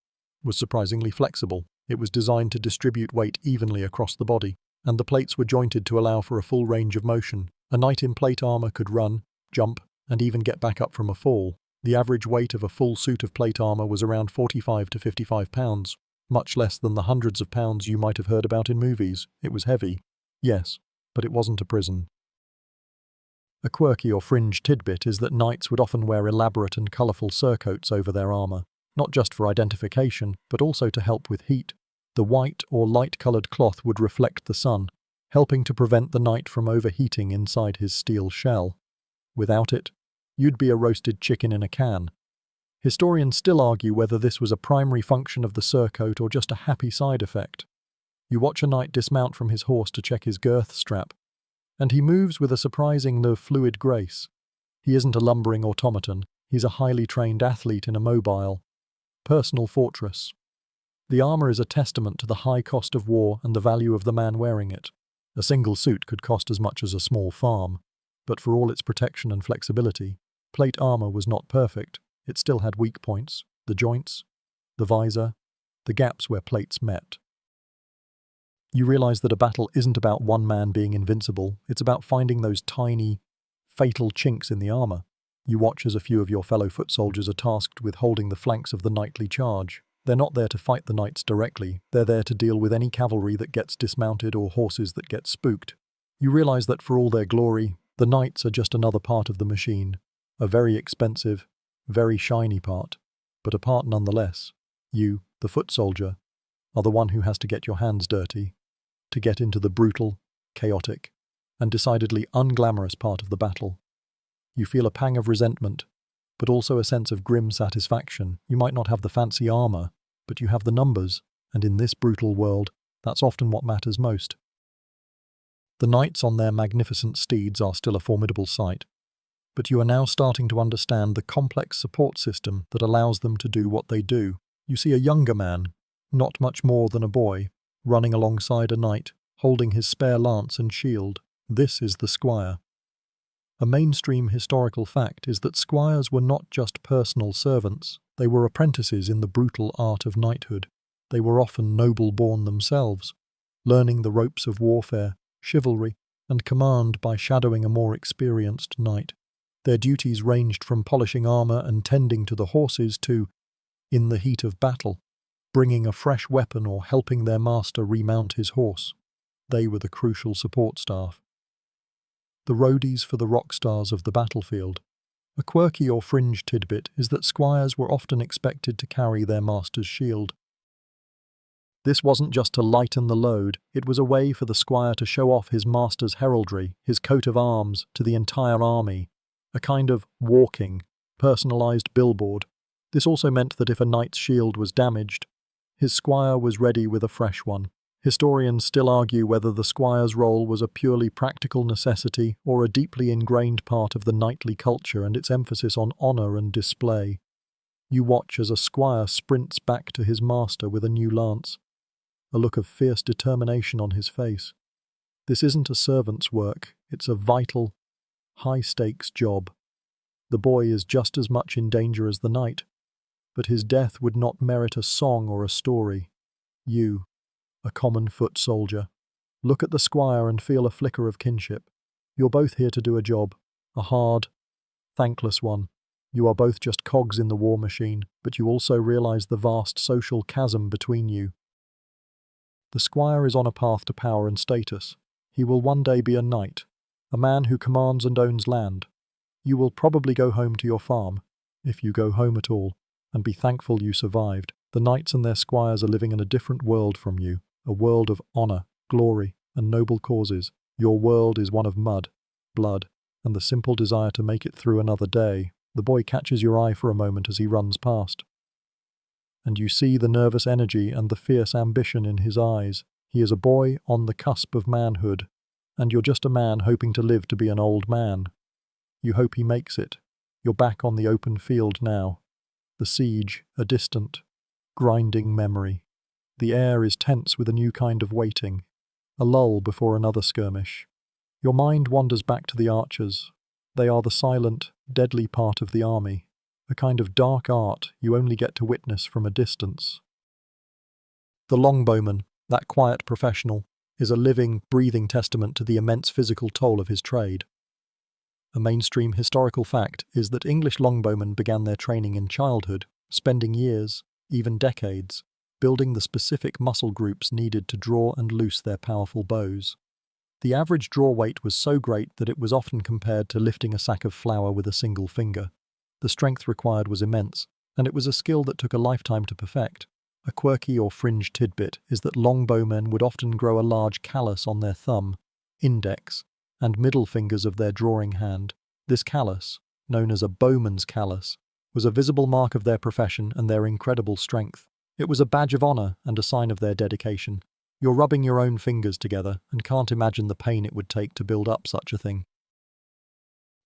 [SPEAKER 1] was surprisingly flexible. It was designed to distribute weight evenly across the body, and the plates were jointed to allow for a full range of motion. A knight in plate armor could run, jump, and even get back up from a fall. The average weight of a full suit of plate armor was around 45 to 55 pounds, much less than the hundreds of pounds you might have heard about in movies. It was heavy. Yes, but it wasn't a prison. A quirky or fringe tidbit is that knights would often wear elaborate and colourful surcoats over their armour, not just for identification, but also to help with heat. The white or light-coloured cloth would reflect the sun, helping to prevent the knight from overheating inside his steel shell. Without it, you'd be a roasted chicken in a can. Historians still argue whether this was a primary function of the surcoat or just a happy side effect. You watch a knight dismount from his horse to check his girth strap, and he moves with a surprisingly fluid grace. He isn't a lumbering automaton, he's a highly trained athlete in a mobile, personal fortress. The armor is a testament to the high cost of war and the value of the man wearing it. A single suit could cost as much as a small farm, but for all its protection and flexibility, plate armor was not perfect. It still had weak points, the joints, the visor, the gaps where plates met. You realize that a battle isn't about one man being invincible, it's about finding those tiny, fatal chinks in the armor. You watch as a few of your fellow foot soldiers are tasked with holding the flanks of the knightly charge. They're not there to fight the knights directly, they're there to deal with any cavalry that gets dismounted or horses that get spooked. You realize that for all their glory, the knights are just another part of the machine, a very expensive, very shiny part, but a part nonetheless. You, the foot soldier, are the one who has to get your hands dirty, to get into the brutal, chaotic, and decidedly unglamorous part of the battle. You feel a pang of resentment, but also a sense of grim satisfaction. You might not have the fancy armor, but you have the numbers, and in this brutal world, that's often what matters most. The knights on their magnificent steeds are still a formidable sight, but you are now starting to understand the complex support system that allows them to do what they do. You see a younger man, not much more than a boy, running alongside a knight, holding his spare lance and shield. This is the squire. A mainstream historical fact is that squires were not just personal servants, they were apprentices in the brutal art of knighthood. They were often noble-born themselves, learning the ropes of warfare, chivalry, and command by shadowing a more experienced knight. Their duties ranged from polishing armor and tending to the horses to, in the heat of battle, bringing a fresh weapon or helping their master remount his horse. They were the crucial support staff. The roadies for the rock stars of the battlefield. A quirky or fringe tidbit is that squires were often expected to carry their master's shield. This wasn't just to lighten the load, it was a way for the squire to show off his master's heraldry, his coat of arms, to the entire army, a kind of walking, personalized billboard. This also meant that if a knight's shield was damaged, his squire was ready with a fresh one. Historians still argue whether the squire's role was a purely practical necessity or a deeply ingrained part of the knightly culture and its emphasis on honor and display. You watch as a squire sprints back to his master with a new lance, a look of fierce determination on his face. This isn't a servant's work, it's a vital, high-stakes job. The boy is just as much in danger as the knight, but his death would not merit a song or a story. You, a common foot soldier, look at the squire and feel a flicker of kinship. You're both here to do a job, a hard, thankless one. You are both just cogs in the war machine, but you also realize the vast social chasm between you. The squire is on a path to power and status. He will one day be a knight, a man who commands and owns land. You will probably go home to your farm, if you go home at all, and be thankful you survived. The knights and their squires are living in a different world from you, a world of honor, glory, and noble causes. Your world is one of mud, blood, and the simple desire to make it through another day. The boy catches your eye for a moment as he runs past, and you see the nervous energy and the fierce ambition in his eyes. He is a boy on the cusp of manhood, and you're just a man hoping to live to be an old man. You hope he makes it. You're back on the open field now. The siege, a distant, grinding memory. The air is tense with a new kind of waiting, a lull before another skirmish. Your mind wanders back to the archers. They are the silent, deadly part of the army, a kind of dark art you only get to witness from a distance. The longbowman, that quiet professional, is a living, breathing testament to the immense physical toll of his trade. A mainstream historical fact is that English longbowmen began their training in childhood, spending years, even decades, building the specific muscle groups needed to draw and loose their powerful bows. The average draw weight was so great that it was often compared to lifting a sack of flour with a single finger. The strength required was immense, and it was a skill that took a lifetime to perfect. A quirky or fringe tidbit is that longbowmen would often grow a large callus on their thumb, index, and middle fingers of their drawing hand. This callus, known as a bowman's callus, was a visible mark of their profession and their incredible strength. It was a badge of honor and a sign of their dedication. You're rubbing your own fingers together and can't imagine the pain it would take to build up such a thing.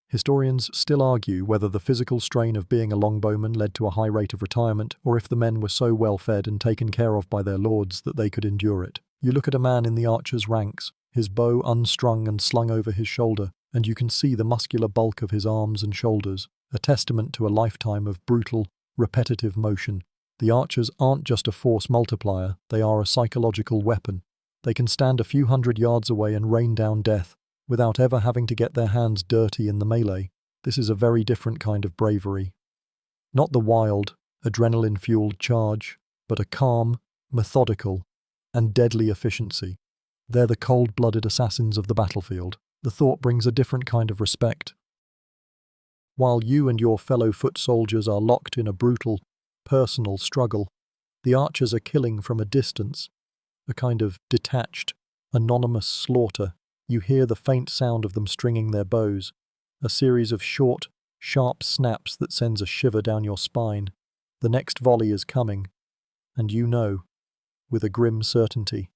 [SPEAKER 1] Historians still argue whether the physical strain of being a longbowman led to a high rate of retirement, or if the men were so well fed and taken care of by their lords that they could endure it. You look at a man in the archer's ranks, his bow unstrung and slung over his shoulder, and you can see the muscular bulk of his arms and shoulders, a testament to a lifetime of brutal, repetitive motion. The archers aren't just a force multiplier, they are a psychological weapon. They can stand a few hundred yards away and rain down death, without ever having to get their hands dirty in the melee. This is a very different kind of bravery. Not the wild, adrenaline-fueled charge, but a calm, methodical, and deadly efficiency. They're the cold-blooded assassins of the battlefield. The thought brings a different kind of respect. While you and your fellow foot soldiers are locked in a brutal, personal struggle, the archers are killing from a distance, a kind of detached, anonymous slaughter. You hear the faint sound of them stringing their bows, a series of short, sharp snaps that sends a shiver down your spine. The next volley is coming, and you know, with a grim certainty,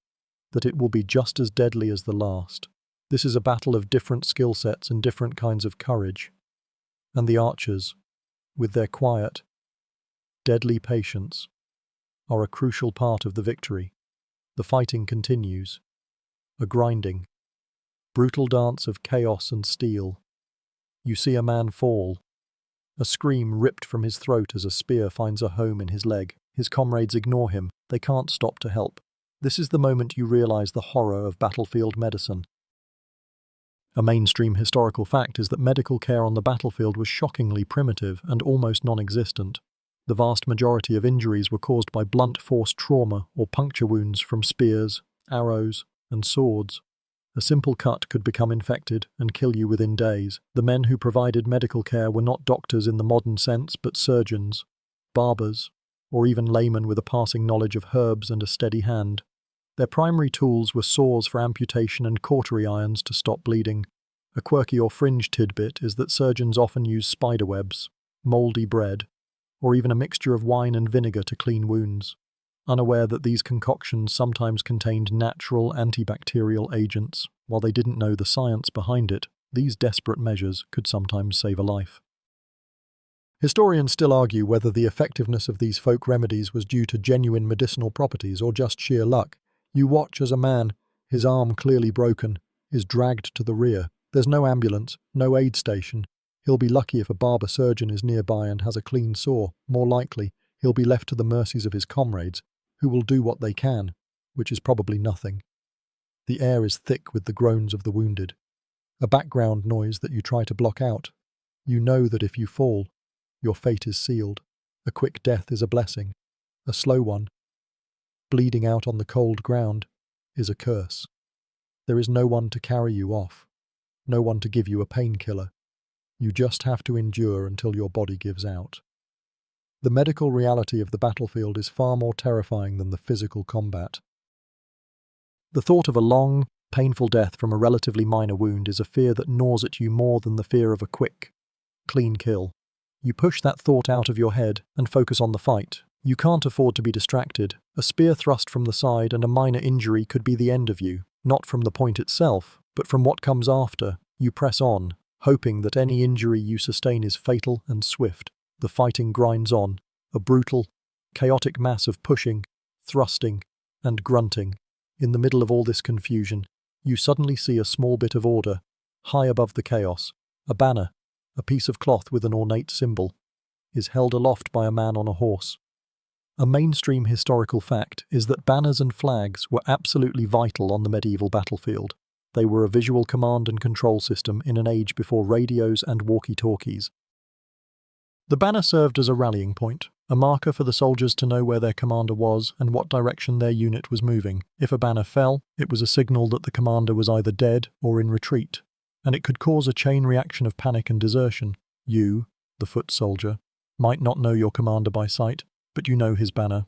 [SPEAKER 1] that it will be just as deadly as the last. This is a battle of different skill sets and different kinds of courage. And the archers, with their quiet, deadly patience, are a crucial part of the victory. The fighting continues, a grinding, brutal dance of chaos and steel. You see a man fall, a scream ripped from his throat as a spear finds a home in his leg. His comrades ignore him, they can't stop to help. This is the moment you realize the horror of battlefield medicine. A mainstream historical fact is that medical care on the battlefield was shockingly primitive and almost non-existent. The vast majority of injuries were caused by blunt force trauma or puncture wounds from spears, arrows, and swords. A simple cut could become infected and kill you within days. The men who provided medical care were not doctors in the modern sense, but surgeons, barbers, or even laymen with a passing knowledge of herbs and a steady hand. Their primary tools were saws for amputation and cautery irons to stop bleeding. A quirky or fringe tidbit is that surgeons often use spiderwebs, mouldy bread, or even a mixture of wine and vinegar to clean wounds, unaware that these concoctions sometimes contained natural antibacterial agents. While they didn't know the science behind it, these desperate measures could sometimes save a life. Historians still argue whether the effectiveness of these folk remedies was due to genuine medicinal properties or just sheer luck. You watch as a man, his arm clearly broken, is dragged to the rear. There's no ambulance, no aid station. He'll be lucky if a barber surgeon is nearby and has a clean saw. More likely, he'll be left to the mercies of his comrades, who will do what they can, which is probably nothing. The air is thick with the groans of the wounded, a background noise that you try to block out. You know that if you fall, your fate is sealed. A quick death is a blessing. A slow one, bleeding out on the cold ground, is a curse. There is no one to carry you off, no one to give you a painkiller. You just have to endure until your body gives out. The medical reality of the battlefield is far more terrifying than the physical combat. The thought of a long, painful death from a relatively minor wound is a fear that gnaws at you more than the fear of a quick, clean kill. You push that thought out of your head and focus on the fight. You can't afford to be distracted. A spear thrust from the side and a minor injury could be the end of you, not from the point itself, but from what comes after. You press on, hoping that any injury you sustain is fatal and swift. The fighting grinds on, a brutal, chaotic mass of pushing, thrusting, and grunting. In the middle of all this confusion, you suddenly see a small bit of order, high above the chaos. A banner, a piece of cloth with an ornate symbol, is held aloft by a man on a horse. A mainstream historical fact is that banners and flags were absolutely vital on the medieval battlefield. They were a visual command and control system in an age before radios and walkie-talkies. The banner served as a rallying point, a marker for the soldiers to know where their commander was and what direction their unit was moving. If a banner fell, it was a signal that the commander was either dead or in retreat, and it could cause a chain reaction of panic and desertion. You, the foot soldier, might not know your commander by sight, but you know his banner.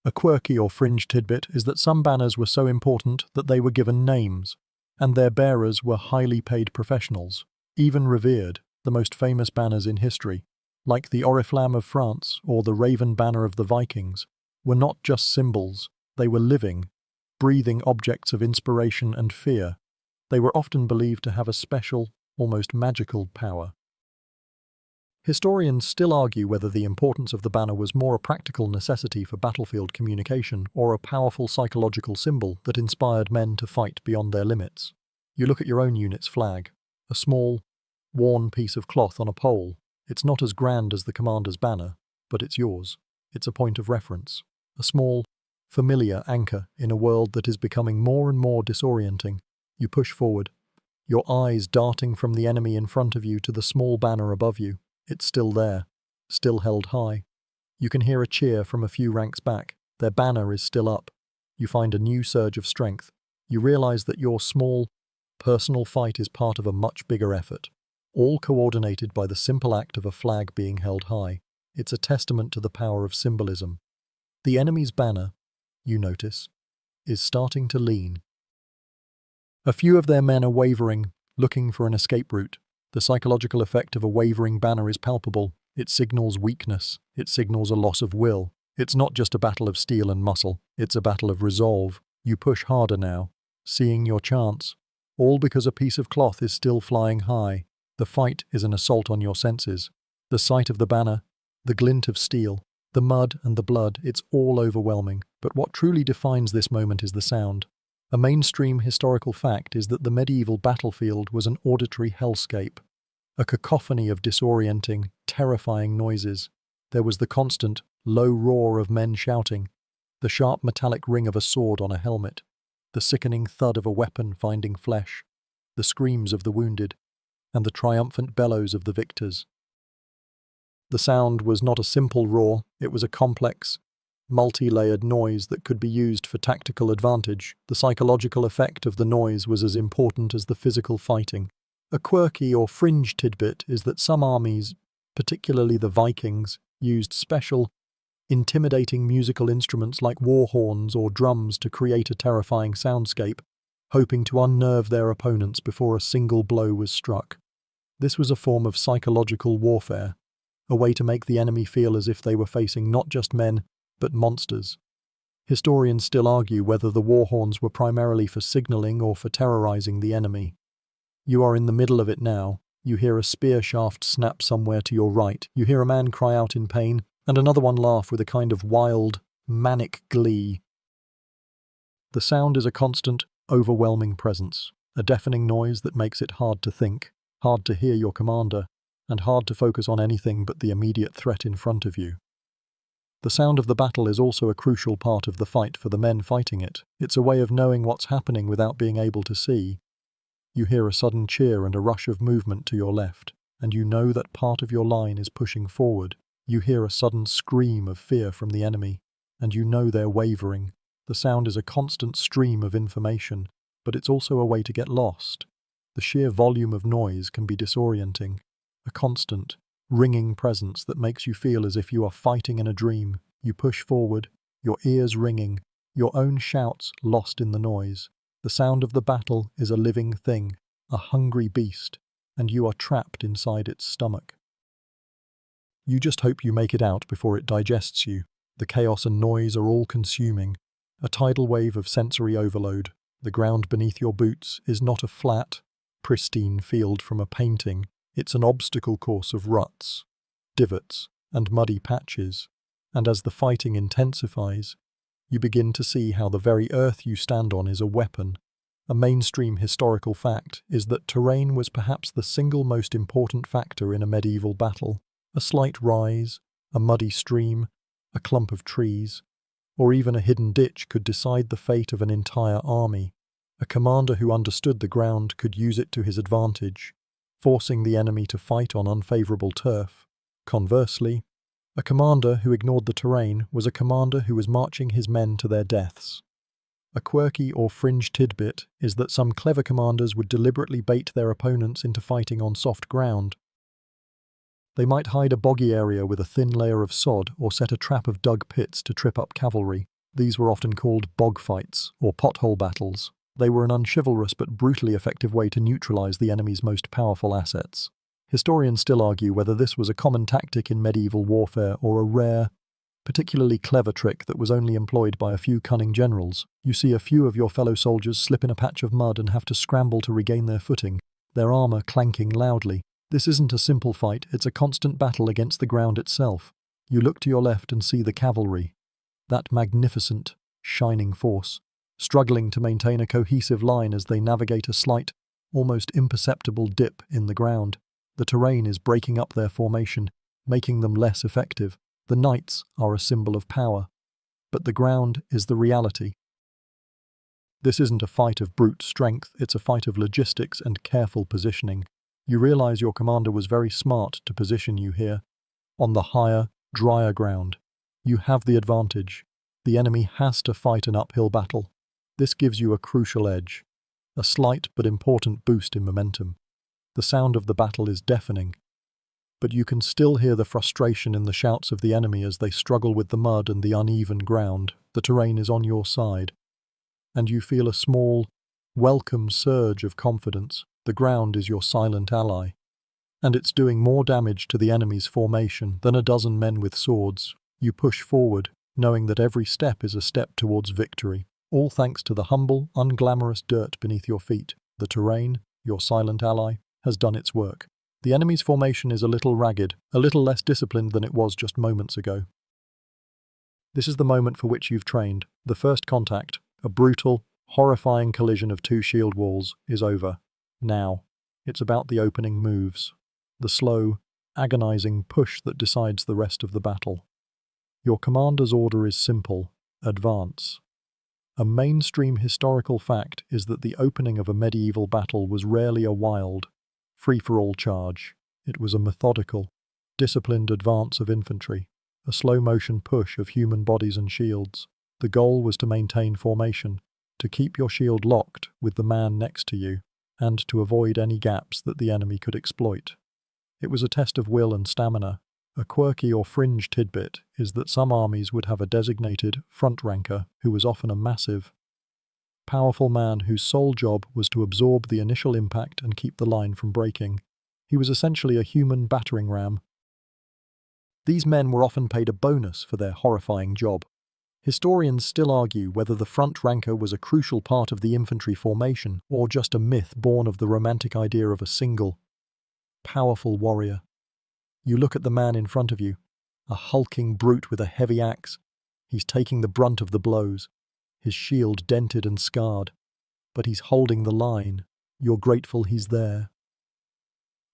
[SPEAKER 1] A quirky or fringe tidbit is that some banners were so important that they were given names, and their bearers were highly paid professionals, even revered, the most famous banners in history, like the Oriflamme of France or the Raven Banner of the Vikings, were not just symbols, they were living, breathing objects of inspiration and fear. They were often believed to have a special, almost magical power. Historians still argue whether the importance of the banner was more a practical necessity for battlefield communication or a powerful psychological symbol that inspired men to fight beyond their limits. You look at your own unit's flag, a small, worn piece of cloth on a pole. It's not as grand as the commander's banner, but it's yours. It's a point of reference, a small, familiar anchor in a world that is becoming more and more disorienting. You push forward, your eyes darting from the enemy in front of you to the small banner above you. It's still there, still held high. You can hear a cheer from a few ranks back. Their banner is still up. You find a new surge of strength. You realize that your small, personal fight is part of a much bigger effort, all coordinated by the simple act of a flag being held high. It's a testament to the power of symbolism. The enemy's banner, you notice, is starting to lean. A few of their men are wavering, looking for an escape route. The psychological effect of a wavering banner is palpable. It signals weakness. It signals a loss of will. It's not just a battle of steel and muscle. It's a battle of resolve. You push harder now, seeing your chance. All because a piece of cloth is still flying high. The fight is an assault on your senses. The sight of the banner, the glint of steel, the mud and the blood, it's all overwhelming. But what truly defines this moment is the sound. A mainstream historical fact is that the medieval battlefield was an auditory hellscape, a cacophony of disorienting, terrifying noises. There was the constant, low roar of men shouting, the sharp metallic ring of a sword on a helmet, the sickening thud of a weapon finding flesh, the screams of the wounded, and the triumphant bellows of the victors. The sound was not a simple roar, it was a complex, multi-layered noise that could be used for tactical advantage. The psychological effect of the noise was as important as the physical fighting. A quirky or fringe tidbit is that some armies, particularly the Vikings, used special, intimidating musical instruments like war horns or drums to create a terrifying soundscape, hoping to unnerve their opponents before a single blow was struck. This was a form of psychological warfare, a way to make the enemy feel as if they were facing not just men, but monsters. Historians still argue whether the war horns were primarily for signaling or for terrorizing the enemy. You are in the middle of it now. You hear a spear shaft snap somewhere to your right. You hear a man cry out in pain, and another one laugh with a kind of wild, manic glee. The sound is a constant, overwhelming presence, a deafening noise that makes it hard to think, hard to hear your commander, and hard to focus on anything but the immediate threat in front of you. The sound of the battle is also a crucial part of the fight for the men fighting it. It's a way of knowing what's happening without being able to see. You hear a sudden cheer and a rush of movement to your left, and you know that part of your line is pushing forward. You hear a sudden scream of fear from the enemy, and you know they're wavering. The sound is a constant stream of information, but it's also a way to get lost. The sheer volume of noise can be disorienting, a constant, ringing presence that makes you feel as if you are fighting in a dream. You push forward, your ears ringing, your own shouts lost in the noise. The sound of the battle is a living thing, a hungry beast, and you are trapped inside its stomach. You just hope you make it out before it digests you. The chaos and noise are all consuming, a tidal wave of sensory overload. The ground beneath your boots is not a flat, pristine field from a painting. It's an obstacle course of ruts, divots, and muddy patches, and as the fighting intensifies, you begin to see how the very earth you stand on is a weapon. A mainstream historical fact is that terrain was perhaps the single most important factor in a medieval battle. A slight rise, a muddy stream, a clump of trees, or even a hidden ditch could decide the fate of an entire army. A commander who understood the ground could use it to his advantage, forcing the enemy to fight on unfavorable turf. Conversely, a commander who ignored the terrain was a commander who was marching his men to their deaths. A quirky or fringe tidbit is that some clever commanders would deliberately bait their opponents into fighting on soft ground. They might hide a boggy area with a thin layer of sod or set a trap of dug pits to trip up cavalry. These were often called bog fights or pothole battles. They were an unchivalrous but brutally effective way to neutralize the enemy's most powerful assets. Historians still argue whether this was a common tactic in medieval warfare or a rare, particularly clever trick that was only employed by a few cunning generals. You see a few of your fellow soldiers slip in a patch of mud and have to scramble to regain their footing, their armor clanking loudly. This isn't a simple fight, it's a constant battle against the ground itself. You look to your left and see the cavalry, that magnificent, shining force, struggling to maintain a cohesive line as they navigate a slight, almost imperceptible dip in the ground. The terrain is breaking up their formation, making them less effective. The knights are a symbol of power, but the ground is the reality. This isn't a fight of brute strength, it's a fight of logistics and careful positioning. You realize your commander was very smart to position you here, on the higher, drier ground. You have the advantage. The enemy has to fight an uphill battle. This gives you a crucial edge, a slight but important boost in momentum. The sound of the battle is deafening, but you can still hear the frustration in the shouts of the enemy as they struggle with the mud and the uneven ground. The terrain is on your side, and you feel a small, welcome surge of confidence. The ground is your silent ally. and it's doing more damage to the enemy's formation than a dozen men with swords. You push forward, knowing that every step is a step towards victory, all thanks to the humble, unglamorous dirt beneath your feet. The terrain, your silent ally, has done its work. The enemy's formation is a little ragged, a little less disciplined than it was just moments ago. This is the moment for which you've trained. The first contact, a brutal, horrifying collision of two shield walls, is over. Now, it's about the opening moves, the slow, agonizing push that decides the rest of the battle. Your commander's order is simple: advance. A mainstream historical fact is that the opening of a medieval battle was rarely a wild, free-for-all charge. It was a methodical, disciplined advance of infantry, a slow-motion push of human bodies and shields. The goal was to maintain formation, to keep your shield locked with the man next to you, and to avoid any gaps that the enemy could exploit. It was a test of will and stamina. A quirky or fringe tidbit is that some armies would have a designated front ranker who was often a massive, powerful man whose sole job was to absorb the initial impact and keep the line from breaking. He was essentially a human battering ram. These men were often paid a bonus for their horrifying job. Historians still argue whether the front ranker was a crucial part of the infantry formation or just a myth born of the romantic idea of a single, powerful warrior. You look at the man in front of you, a hulking brute with a heavy axe. He's taking the brunt of the blows, his shield dented and scarred, but he's holding the line. You're grateful he's there.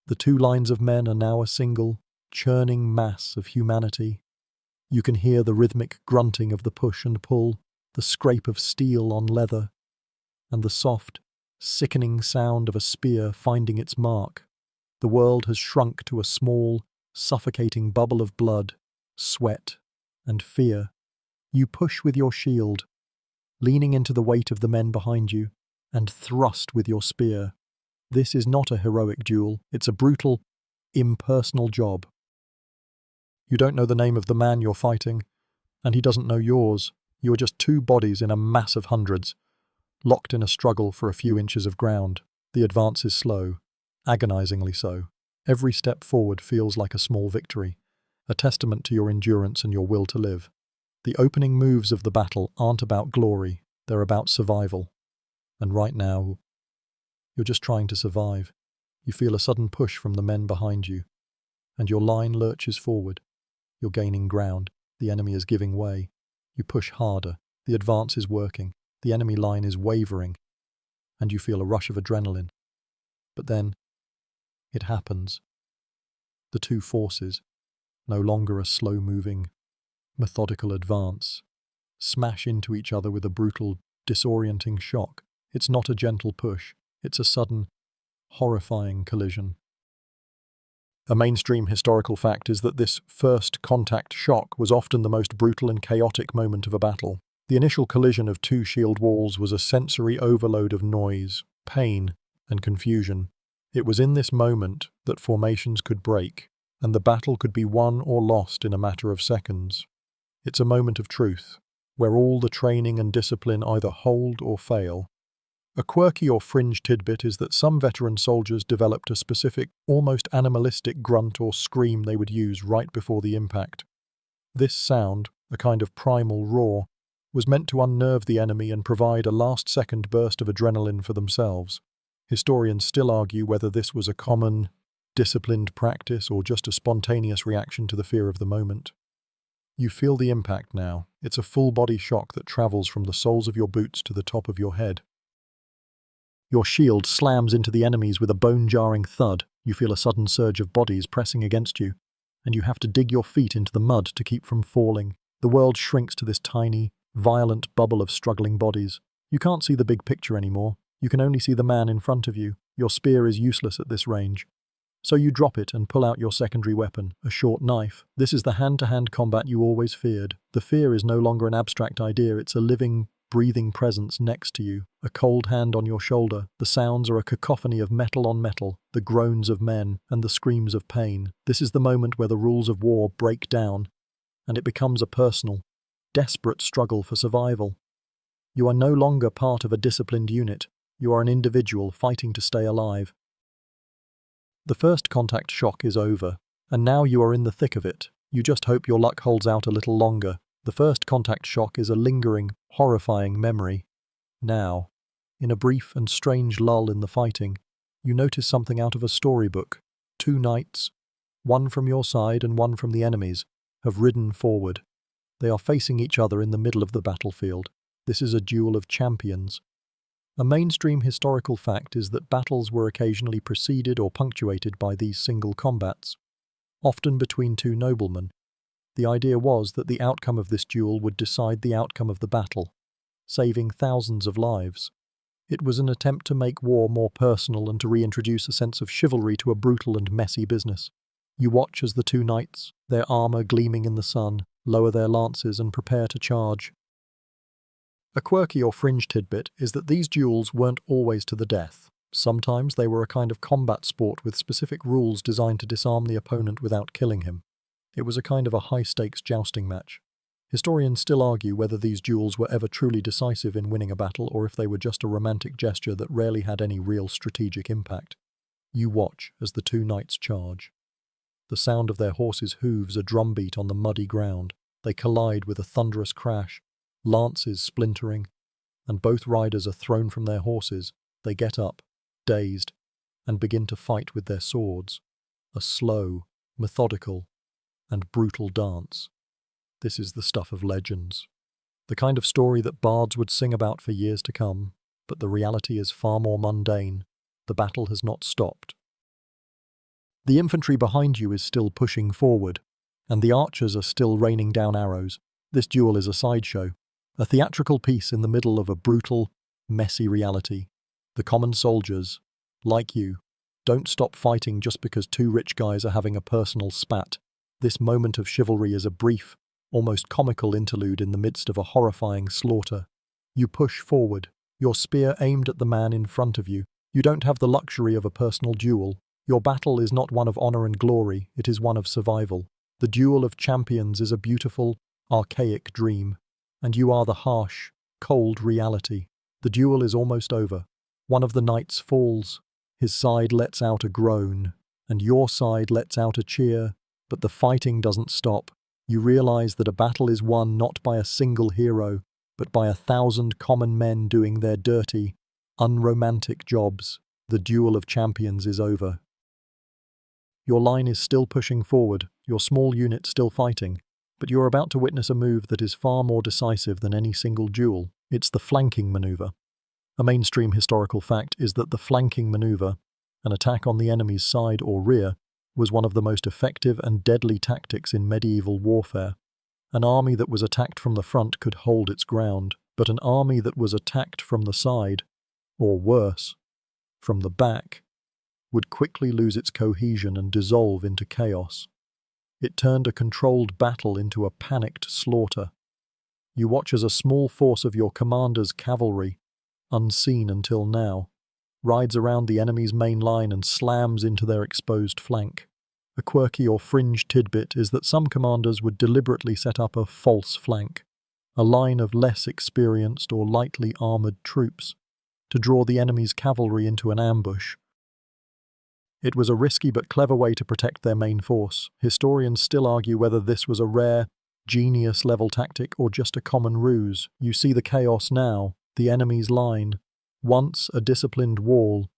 [SPEAKER 1] The two lines of men are now a single, churning mass of humanity. You can hear the rhythmic grunting of the push and pull, the scrape of steel on leather, and the soft, sickening sound of a spear finding its mark. The world has shrunk to a small, suffocating bubble of blood, sweat, and fear. You push with your shield, leaning into the weight of the men behind you, and thrust with your spear. This is not a heroic duel, it's a brutal, impersonal job. You don't know the name of the man you're fighting, and he doesn't know yours. You are just two bodies in a mass of hundreds, locked in a struggle for a few inches of ground. The advance is slow, agonizingly so. Every step forward feels like a small victory, a testament to your endurance and your will to live. The opening moves of the battle aren't about glory, they're about survival. And right now, you're just trying to survive. You feel a sudden push from the men behind you, and your line lurches forward. You're gaining ground, the enemy is giving way. You push harder, the advance is working, the enemy line is wavering, and you feel a rush of adrenaline. But then, it happens. The two forces, no longer a slow-moving, methodical advance, smash into each other with a brutal, disorienting shock. It's not a gentle push, it's a sudden, horrifying collision. A mainstream historical fact is that this first contact shock was often the most brutal and chaotic moment of a battle. The initial collision of two shield walls was a sensory overload of noise, pain, and confusion. It was in this moment that formations could break, and the battle could be won or lost in a matter of seconds. It's a moment of truth, where all the training and discipline either hold or fail. A quirky or fringe tidbit is that some veteran soldiers developed a specific, almost animalistic grunt or scream they would use right before the impact. This sound, a kind of primal roar, was meant to unnerve the enemy and provide a last-second burst of adrenaline for themselves. Historians still argue whether this was a common, disciplined practice or just a spontaneous reaction to the fear of the moment. You feel the impact now. It's a full-body shock that travels from the soles of your boots to the top of your head. Your shield slams into the enemies with a bone-jarring thud. You feel a sudden surge of bodies pressing against you, and you have to dig your feet into the mud to keep from falling. The world shrinks to this tiny, violent bubble of struggling bodies. You can't see the big picture anymore. You can only see the man in front of you. Your spear is useless at this range. So you drop it and pull out your secondary weapon, a short knife. This is the hand-to-hand combat you always feared. The fear is no longer an abstract idea, it's a living, breathing presence next to you, a cold hand on your shoulder. The sounds are a cacophony of metal on metal, the groans of men, and the screams of pain. This is the moment where the rules of war break down, and it becomes a personal, desperate struggle for survival. You are no longer part of a disciplined unit. You are an individual fighting to stay alive. The first contact shock is over, and now you are in the thick of it. You just hope your luck holds out a little longer. The first contact shock is a lingering, horrifying memory. Now, in a brief and strange lull in the fighting, you notice something out of a storybook. Two knights, one from your side and one from the enemy's, have ridden forward. They are facing each other in the middle of the battlefield. This is a duel of champions. A mainstream historical fact is that battles were occasionally preceded or punctuated by these single combats, often between two noblemen. The idea was that the outcome of this duel would decide the outcome of the battle, saving thousands of lives. It was an attempt to make war more personal and to reintroduce a sense of chivalry to a brutal and messy business. You watch as the two knights, their armor gleaming in the sun, lower their lances and prepare to charge. A quirky or fringe tidbit is that these duels weren't always to the death. Sometimes they were a kind of combat sport with specific rules designed to disarm the opponent without killing him. It was a kind of a high-stakes jousting match. Historians still argue whether these duels were ever truly decisive in winning a battle or if they were just a romantic gesture that rarely had any real strategic impact. You watch as the two knights charge. The sound of their horses' hooves a drumbeat on the muddy ground. They collide with a thunderous crash, lances splintering, and both riders are thrown from their horses. They get up, dazed, and begin to fight with their swords. A slow, methodical, and brutal dance. This is the stuff of legends. The kind of story that bards would sing about for years to come, but the reality is far more mundane. The battle has not stopped. The infantry behind you is still pushing forward, and the archers are still raining down arrows. This duel is a sideshow, a theatrical piece in the middle of a brutal, messy reality. The common soldiers, like you, don't stop fighting just because two rich guys are having a personal spat. This moment of chivalry is a brief, almost comical interlude in the midst of a horrifying slaughter. You push forward, your spear aimed at the man in front of you. You don't have the luxury of a personal duel. Your battle is not one of honor and glory, it is one of survival. The duel of champions is a beautiful, archaic dream, and you are the harsh, cold reality. The duel is almost over. One of the knights falls, his side lets out a groan, and your side lets out a cheer, but the fighting doesn't stop. You realize that a battle is won not by a single hero, but by 1,000 common men doing their dirty, unromantic jobs. The duel of champions is over. Your line is still pushing forward, your small unit still fighting, but you're about to witness a move that is far more decisive than any single duel. It's the flanking maneuver. A mainstream historical fact is that the flanking maneuver, an attack on the enemy's side or rear, was one of the most effective and deadly tactics in medieval warfare. An army that was attacked from the front could hold its ground, but an army that was attacked from the side, or worse, from the back, would quickly lose its cohesion and dissolve into chaos. It turned a controlled battle into a panicked slaughter. You watch as a small force of your commander's cavalry, unseen until now, rides around the enemy's main line and slams into their exposed flank. A quirky or fringe tidbit is that some commanders would deliberately set up a false flank, a line of less experienced or lightly armored troops, to draw the enemy's cavalry into an ambush. It was a risky but clever way to protect their main force. Historians still argue whether this was a rare, genius-level tactic or just a common ruse. You see the chaos now. The enemy's line, once a disciplined wall,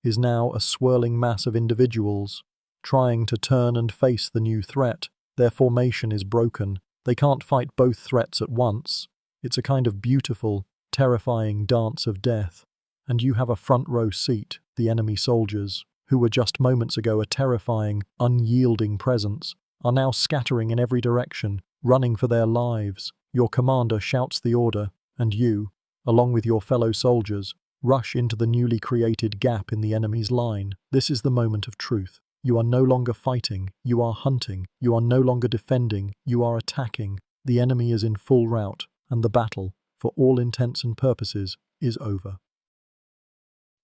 [SPEAKER 1] is now a swirling mass of individuals, trying to turn and face the new threat. Their formation is broken. They can't fight both threats at once. It's a kind of beautiful, terrifying dance of death. And you have a front-row seat, the enemy soldiers, who were just moments ago a terrifying, unyielding presence, are now scattering in every direction, running for their lives. Your commander shouts the order, and you, along with your fellow soldiers, rush into the newly created gap in the enemy's line. This is the moment of truth. You are no longer fighting, you are hunting. You are no longer defending, you are attacking. The enemy is in full rout, and the battle, for all intents and purposes, is over.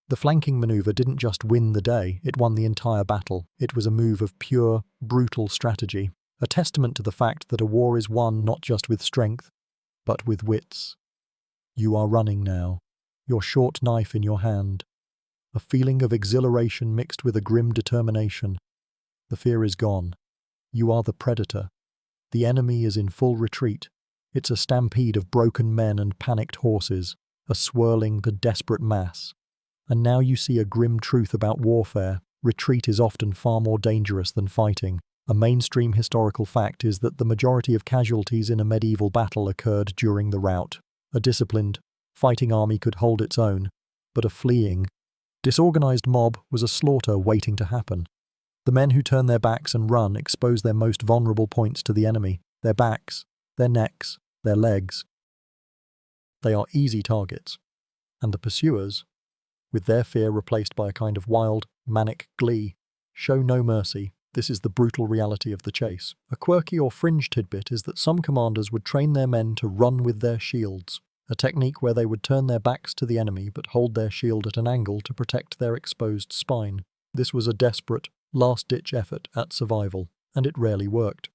[SPEAKER 1] The flanking maneuver didn't just win the day, it won the entire battle. It was a move of pure, brutal strategy, a testament to the fact that a war is won not just with strength, but with wits. You are running now, your short knife in your hand, a feeling of exhilaration mixed with a grim determination. The fear is gone. You are the predator. The enemy is in full retreat. It's a stampede of broken men and panicked horses, a swirling, a desperate mass. And now you see a grim truth about warfare. Retreat is often far more dangerous than fighting. A mainstream historical fact is that the majority of casualties in a medieval battle occurred during the rout. A disciplined, fighting army could hold its own, but a fleeing, disorganized mob was a slaughter waiting to happen. The men who turn their backs and run expose their most vulnerable points to the enemy, their backs, their necks, their legs. They are easy targets, and the pursuers, with their fear replaced by a kind of wild, manic glee, show no mercy. This is the brutal reality of the chase. A quirky or fringe tidbit is that some commanders would train their men to run with their shields, a technique where they would turn their backs to the enemy but hold their shield at an angle to protect their exposed spine. This was a desperate, last-ditch effort at survival, and it rarely worked.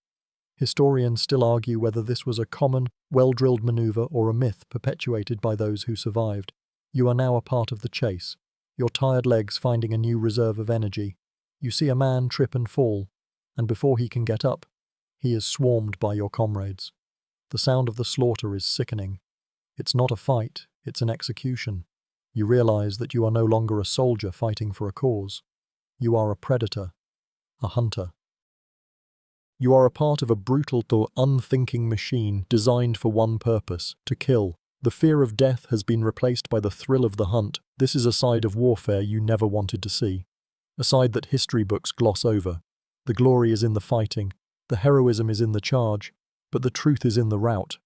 [SPEAKER 1] Historians still argue whether this was a common, well-drilled maneuver or a myth perpetuated by those who survived. You are now a part of the chase, your tired legs finding a new reserve of energy. You see a man trip and fall, and before he can get up, he is swarmed by your comrades. The sound of the slaughter is sickening. It's not a fight, it's an execution. You realize that you are no longer a soldier fighting for a cause. You are a predator, a hunter. You are a part of a brutal though unthinking machine designed for one purpose, to kill. The fear of death has been replaced by the thrill of the hunt. This is a side of warfare you never wanted to see. A side that history books gloss over. The glory is in the fighting, the heroism is in the charge, but the truth is in the rout.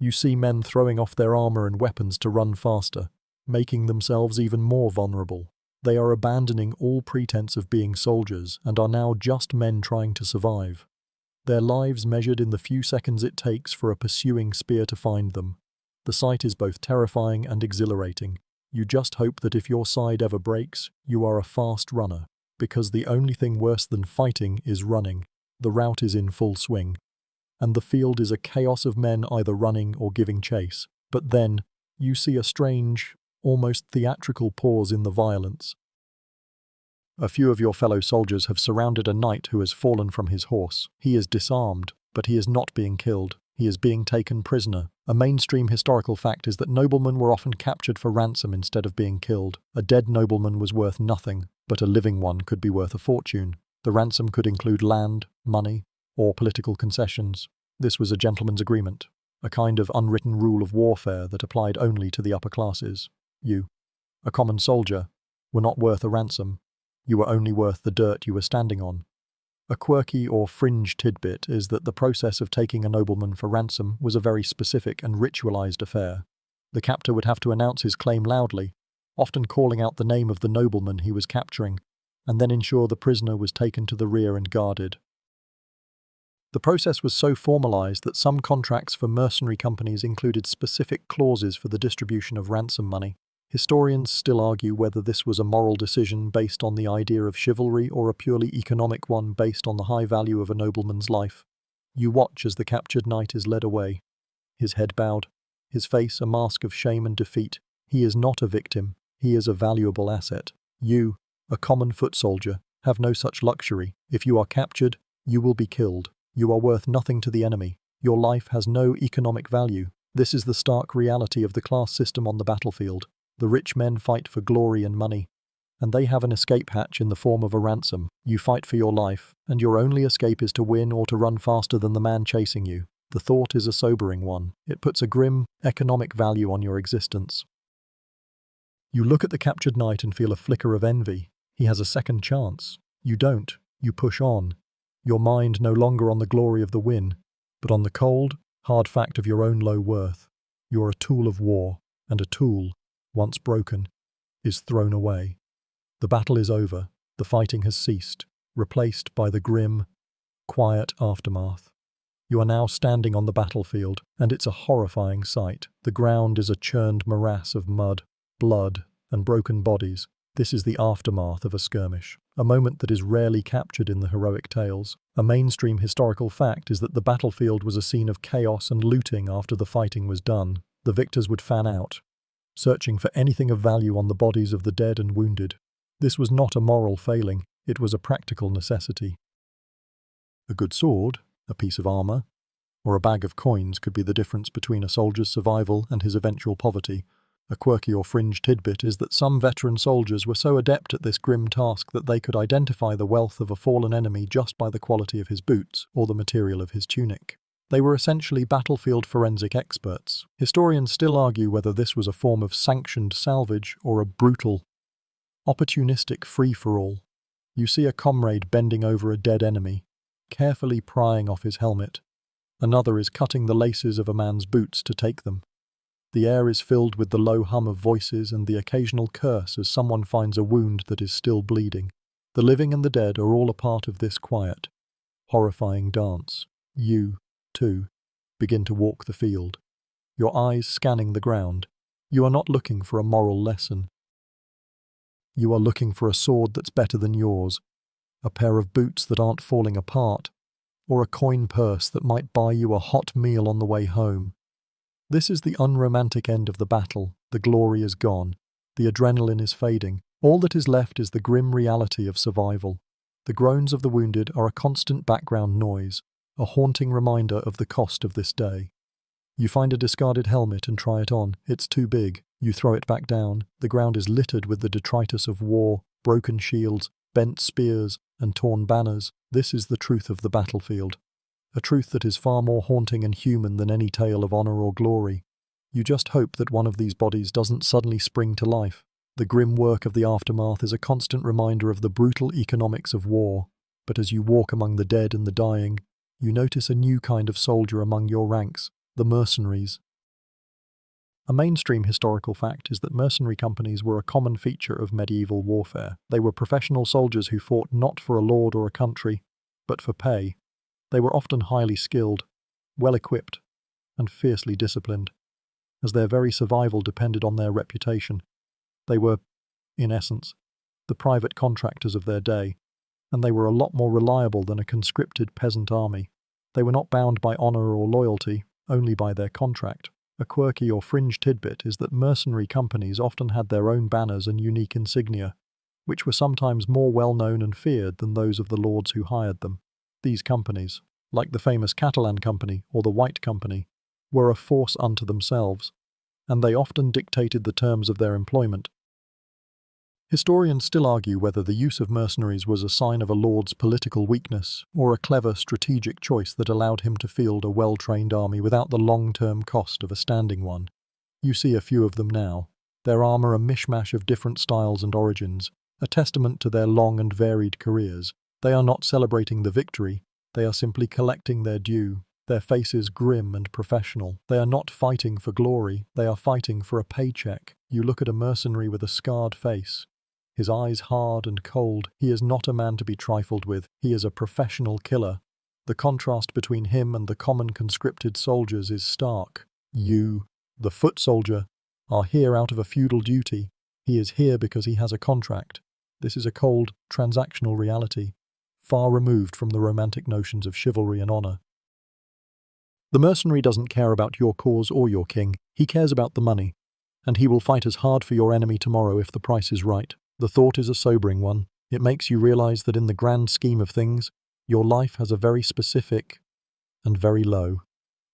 [SPEAKER 1] You see men throwing off their armor and weapons to run faster, making themselves even more vulnerable. They are abandoning all pretense of being soldiers and are now just men trying to survive. Their lives measured in the few seconds it takes for a pursuing spear to find them. The sight is both terrifying and exhilarating. You just hope that if your side ever breaks, you are a fast runner, because the only thing worse than fighting is running. The rout is in full swing, and the field is a chaos of men either running or giving chase. But then, you see a strange, almost theatrical pause in the violence. A few of your fellow soldiers have surrounded a knight who has fallen from his horse. He is disarmed, but he is not being killed. He is being taken prisoner. A mainstream historical fact is that noblemen were often captured for ransom instead of being killed. A dead nobleman was worth nothing, but a living one could be worth a fortune. The ransom could include land, money, or political concessions. This was a gentleman's agreement, a kind of unwritten rule of warfare that applied only to the upper classes. You, a common soldier, were not worth a ransom. You were only worth the dirt you were standing on. A quirky or fringe tidbit is that the process of taking a nobleman for ransom was a very specific and ritualized affair. The captor would have to announce his claim loudly, often calling out the name of the nobleman he was capturing, and then ensure the prisoner was taken to the rear and guarded. The process was so formalized that some contracts for mercenary companies included specific clauses for the distribution of ransom money. Historians still argue whether this was a moral decision based on the idea of chivalry or a purely economic one based on the high value of a nobleman's life. You watch as the captured knight is led away, his head bowed, his face a mask of shame and defeat. He is not a victim, he is a valuable asset. You, a common foot soldier, have no such luxury. If you are captured, you will be killed. You are worth nothing to the enemy. Your life has no economic value. This is the stark reality of the class system on the battlefield. The rich men fight for glory and money, and they have an escape hatch in the form of a ransom. You fight for your life, and your only escape is to win or to run faster than the man chasing you. The thought is a sobering one. It puts a grim, economic value on your existence. You look at the captured knight and feel a flicker of envy. He has a second chance. You don't. You push on. Your mind no longer on the glory of the win, but on the cold, hard fact of your own low worth. You are a tool of war, and a tool, once broken, is thrown away. The battle is over, the fighting has ceased, replaced by the grim, quiet aftermath. You are now standing on the battlefield, and it's a horrifying sight. The ground is a churned morass of mud, blood, and broken bodies. This is the aftermath of a skirmish, a moment that is rarely captured in the heroic tales. A mainstream historical fact is that the battlefield was a scene of chaos and looting after the fighting was done. The victors would fan out, searching for anything of value on the bodies of the dead and wounded. This was not a moral failing, it was a practical necessity. A good sword, a piece of armor, or a bag of coins could be the difference between a soldier's survival and his eventual poverty. A quirky or fringe tidbit is that some veteran soldiers were so adept at this grim task that they could identify the wealth of a fallen enemy just by the quality of his boots or the material of his tunic. They were essentially battlefield forensic experts. Historians still argue whether this was a form of sanctioned salvage or a brutal, opportunistic free-for-all. You see a comrade bending over a dead enemy, carefully prying off his helmet. Another is cutting the laces of a man's boots to take them. The air is filled with the low hum of voices and the occasional curse as someone finds a wound that is still bleeding. The living and the dead are all a part of this quiet, horrifying dance. You, too, begin to walk the field, your eyes scanning the ground. You are not looking for a moral lesson. You are looking for a sword that's better than yours, a pair of boots that aren't falling apart, or a coin purse that might buy you a hot meal on the way home. This is the unromantic end of the battle. The glory is gone. The adrenaline is fading. All that is left is the grim reality of survival. The groans of the wounded are a constant background noise, a haunting reminder of the cost of this day. You find a discarded helmet and try it on. It's too big. You throw it back down. The ground is littered with the detritus of war, broken shields, bent spears, and torn banners. This is the truth of the battlefield. A truth that is far more haunting and human than any tale of honor or glory. You just hope that one of these bodies doesn't suddenly spring to life. The grim work of the aftermath is a constant reminder of the brutal economics of war. But as you walk among the dead and the dying, you notice a new kind of soldier among your ranks, the mercenaries. A mainstream historical fact is that mercenary companies were a common feature of medieval warfare. They were professional soldiers who fought not for a lord or a country, but for pay. They were often highly skilled, well-equipped, and fiercely disciplined, as their very survival depended on their reputation. They were, in essence, the private contractors of their day, and they were a lot more reliable than a conscripted peasant army. They were not bound by honor or loyalty, only by their contract. A quirky or fringe tidbit is that mercenary companies often had their own banners and unique insignia, which were sometimes more well-known and feared than those of the lords who hired them. These companies, like the famous Catalan Company or the White Company, were a force unto themselves, and they often dictated the terms of their employment. Historians still argue whether the use of mercenaries was a sign of a lord's political weakness or a clever strategic choice that allowed him to field a well-trained army without the long-term cost of a standing one. You see a few of them now, their armor a mishmash of different styles and origins, a testament to their long and varied careers. They are not celebrating the victory, they are simply collecting their due, their faces grim and professional. They are not fighting for glory, they are fighting for a paycheck. You look at a mercenary with a scarred face, his eyes hard and cold. He is not a man to be trifled with, he is a professional killer. The contrast between him and the common conscripted soldiers is stark. You, the foot soldier, are here out of a feudal duty. He is here because he has a contract. This is a cold, transactional reality, far removed from the romantic notions of chivalry and honor. The mercenary doesn't care about your cause or your king, he cares about the money, and he will fight as hard for your enemy tomorrow if the price is right. The thought is a sobering one. It makes you realize that in the grand scheme of things, your life has a very specific and very low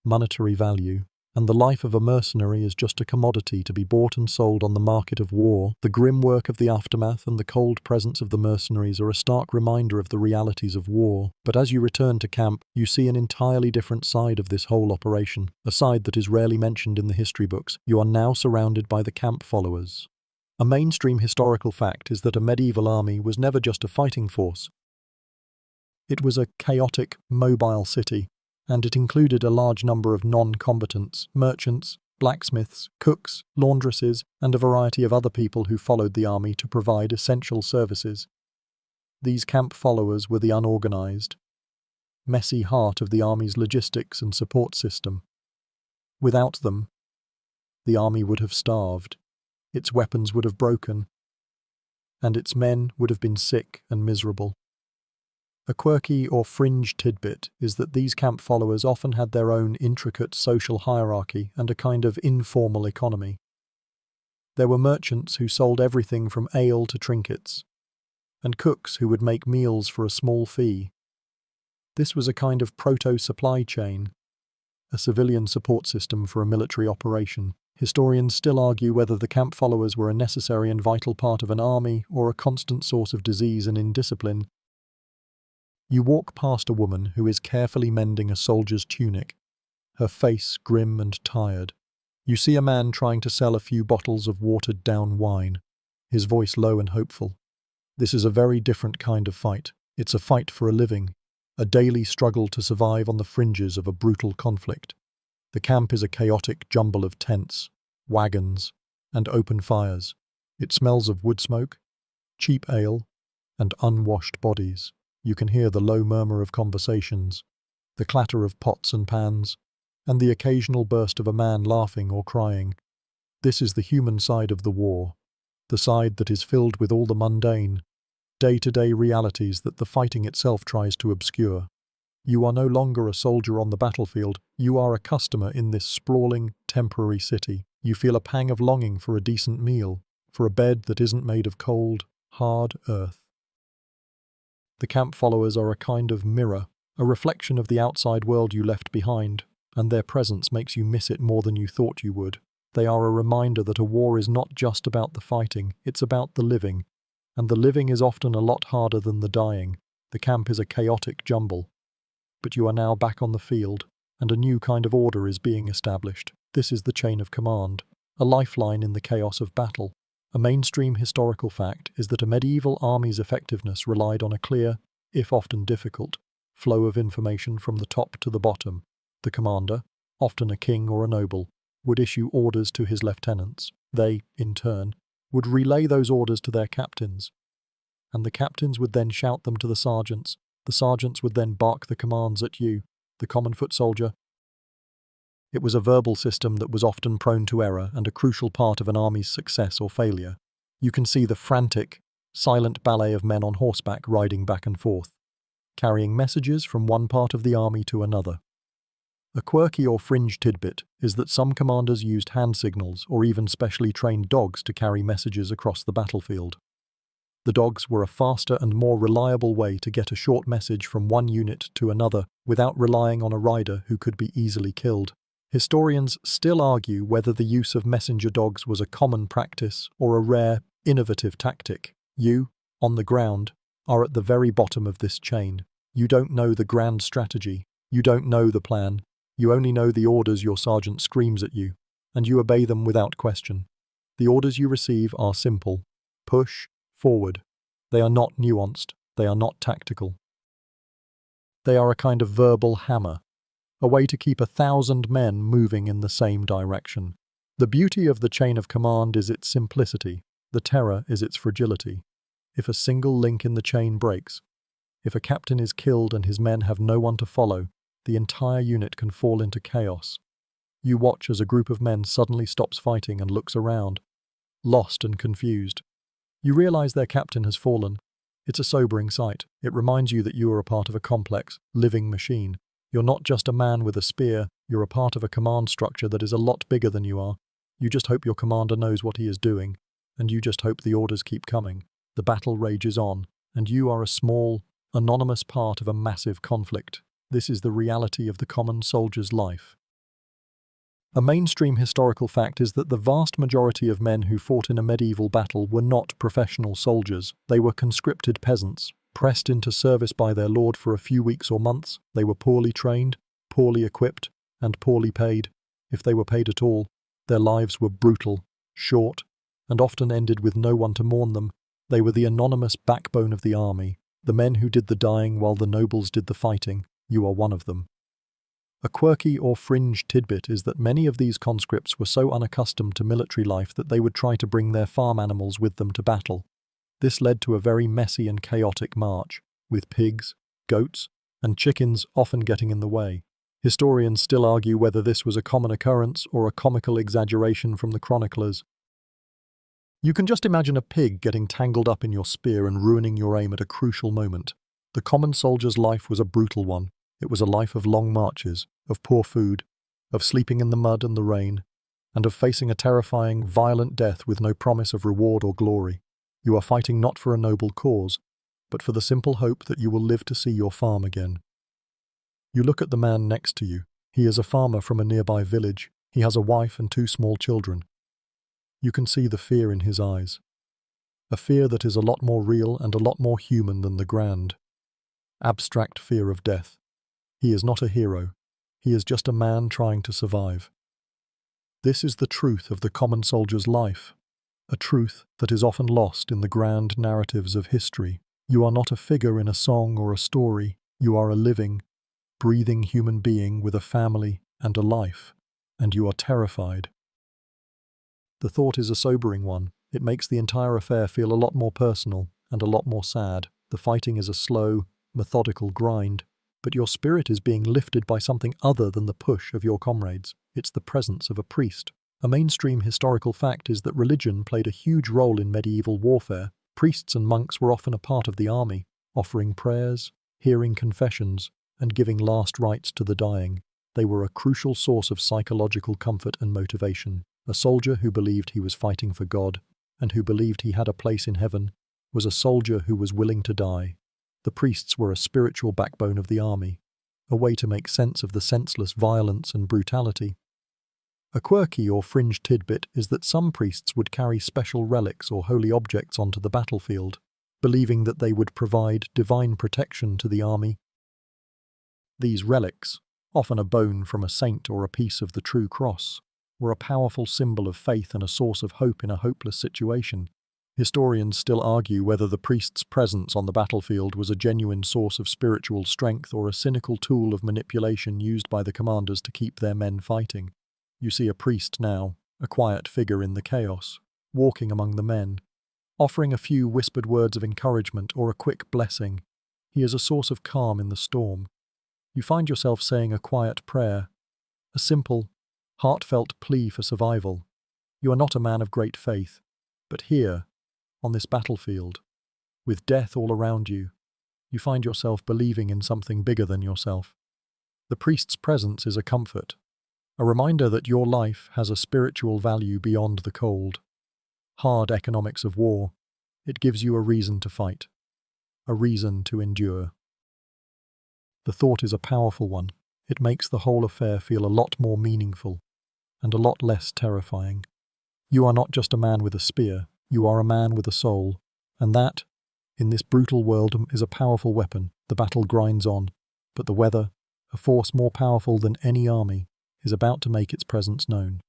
[SPEAKER 1] monetary value, and the life of a mercenary is just a commodity to be bought and sold on the market of war. The grim work of the aftermath and the cold presence of the mercenaries are a stark reminder of the realities of war. But as you return to camp, you see an entirely different side of this whole operation, a side that is rarely mentioned in the history books. You are now surrounded by the camp followers. A mainstream historical fact is that a medieval army was never just a fighting force. It was a chaotic, mobile city, and it included a large number of non-combatants, merchants, blacksmiths, cooks, laundresses, and a variety of other people who followed the army to provide essential services. These camp followers were the unorganized, messy heart of the army's logistics and support system. Without them, the army would have starved, its weapons would have broken, and its men would have been sick and miserable. A quirky or fringe tidbit is that these camp followers often had their own intricate social hierarchy and a kind of informal economy. There were merchants who sold everything from ale to trinkets, and cooks who would make meals for a small fee. This was a kind of proto-supply chain, a civilian support system for a military operation. Historians still argue whether the camp followers were a necessary and vital part of an army or a constant source of disease and indiscipline. You walk past a woman who is carefully mending a soldier's tunic, her face grim and tired. You see a man trying to sell a few bottles of watered-down wine, his voice low and hopeful. This is a very different kind of fight. It's a fight for a living, a daily struggle to survive on the fringes of a brutal conflict. The camp is a chaotic jumble of tents, wagons, and open fires. It smells of wood smoke, cheap ale, and unwashed bodies. You can hear the low murmur of conversations, the clatter of pots and pans, and the occasional burst of a man laughing or crying. This is the human side of the war, the side that is filled with all the mundane, day-to-day realities that the fighting itself tries to obscure. You are no longer a soldier on the battlefield, you are a customer in this sprawling, temporary city. You feel a pang of longing for a decent meal, for a bed that isn't made of cold, hard earth. The camp followers are a kind of mirror, a reflection of the outside world you left behind, and their presence makes you miss it more than you thought you would. They are a reminder that a war is not just about the fighting, it's about the living. And the living is often a lot harder than the dying. The camp is a chaotic jumble. But you are now back on the field, and a new kind of order is being established. This is the chain of command, a lifeline in the chaos of battle. A mainstream historical fact is that a medieval army's effectiveness relied on a clear, if often difficult, flow of information from the top to the bottom. The commander, often a king or a noble, would issue orders to his lieutenants. They, in turn, would relay those orders to their captains, and the captains would then shout them to the sergeants. The sergeants would then bark the commands at you, the common foot soldier. It was a verbal system that was often prone to error and a crucial part of an army's success or failure. You can see the frantic, silent ballet of men on horseback riding back and forth, carrying messages from one part of the army to another. A quirky or fringe tidbit is that some commanders used hand signals or even specially trained dogs to carry messages across the battlefield. The dogs were a faster and more reliable way to get a short message from one unit to another without relying on a rider who could be easily killed. Historians still argue whether the use of messenger dogs was a common practice or a rare, innovative tactic. You, on the ground, are at the very bottom of this chain. You don't know the grand strategy. You don't know the plan. You only know the orders your sergeant screams at you, and you obey them without question. The orders you receive are simple. Push forward. They are not nuanced. They are not tactical. They are a kind of verbal hammer, a way to keep 1,000 men moving in the same direction. The beauty of the chain of command is its simplicity. The terror is its fragility. If a single link in the chain breaks, if a captain is killed and his men have no one to follow, the entire unit can fall into chaos. You watch as a group of men suddenly stops fighting and looks around, lost and confused. You realize their captain has fallen. It's a sobering sight. It reminds you that you are a part of a complex, living machine. You're not just a man with a spear, you're a part of a command structure that is a lot bigger than you are. You just hope your commander knows what he is doing, and you just hope the orders keep coming. The battle rages on, and you are a small, anonymous part of a massive conflict. This is the reality of the common soldier's life. A mainstream historical fact is that the vast majority of men who fought in a medieval battle were not professional soldiers. They were conscripted peasants, pressed into service by their lord for a few weeks or months. They were poorly trained, poorly equipped, and poorly paid. If they were paid at all, their lives were brutal, short, and often ended with no one to mourn them. They were the anonymous backbone of the army, the men who did the dying while the nobles did the fighting. You are one of them. A quirky or fringe tidbit is that many of these conscripts were so unaccustomed to military life that they would try to bring their farm animals with them to battle. This led to a very messy and chaotic march, with pigs, goats, and chickens often getting in the way. Historians still argue whether this was a common occurrence or a comical exaggeration from the chroniclers. You can just imagine a pig getting tangled up in your spear and ruining your aim at a crucial moment. The common soldier's life was a brutal one. It was a life of long marches, of poor food, of sleeping in the mud and the rain, and of facing a terrifying, violent death with no promise of reward or glory. You are fighting not for a noble cause, but for the simple hope that you will live to see your farm again. You look at the man next to you. He is a farmer from a nearby village. He has a wife and 2 small children. You can see the fear in his eyes. A fear that is a lot more real and a lot more human than the grand, abstract fear of death. He is not a hero. He is just a man trying to survive. This is the truth of the common soldier's life, a truth that is often lost in the grand narratives of history. You are not a figure in a song or a story. You are a living, breathing human being with a family and a life, and you are terrified. The thought is a sobering one. It makes the entire affair feel a lot more personal and a lot more sad. The fighting is a slow, methodical grind, but your spirit is being lifted by something other than the push of your comrades. It's the presence of a priest. A mainstream historical fact is that religion played a huge role in medieval warfare. Priests and monks were often a part of the army, offering prayers, hearing confessions, and giving last rites to the dying. They were a crucial source of psychological comfort and motivation. A soldier who believed he was fighting for God, and who believed he had a place in heaven, was a soldier who was willing to die. The priests were a spiritual backbone of the army, a way to make sense of the senseless violence and brutality. A quirky or fringe tidbit is that some priests would carry special relics or holy objects onto the battlefield, believing that they would provide divine protection to the army. These relics, often a bone from a saint or a piece of the true cross, were a powerful symbol of faith and a source of hope in a hopeless situation. Historians still argue whether the priest's presence on the battlefield was a genuine source of spiritual strength or a cynical tool of manipulation used by the commanders to keep their men fighting. You see a priest now, a quiet figure in the chaos, walking among the men, offering a few whispered words of encouragement or a quick blessing. He is a source of calm in the storm. You find yourself saying a quiet prayer, a simple, heartfelt plea for survival. You are not a man of great faith, but here, on this battlefield, with death all around you, you find yourself believing in something bigger than yourself. The priest's presence is a comfort, a reminder that your life has a spiritual value beyond the cold, hard economics of war. It gives you a reason to fight, a reason to endure. The thought is a powerful one. It makes the whole affair feel a lot more meaningful and a lot less terrifying. You are not just a man with a spear, you are a man with a soul, and that, in this brutal world, is a powerful weapon. The battle grinds on, but the weather, a force more powerful than any army, is about to make its presence known.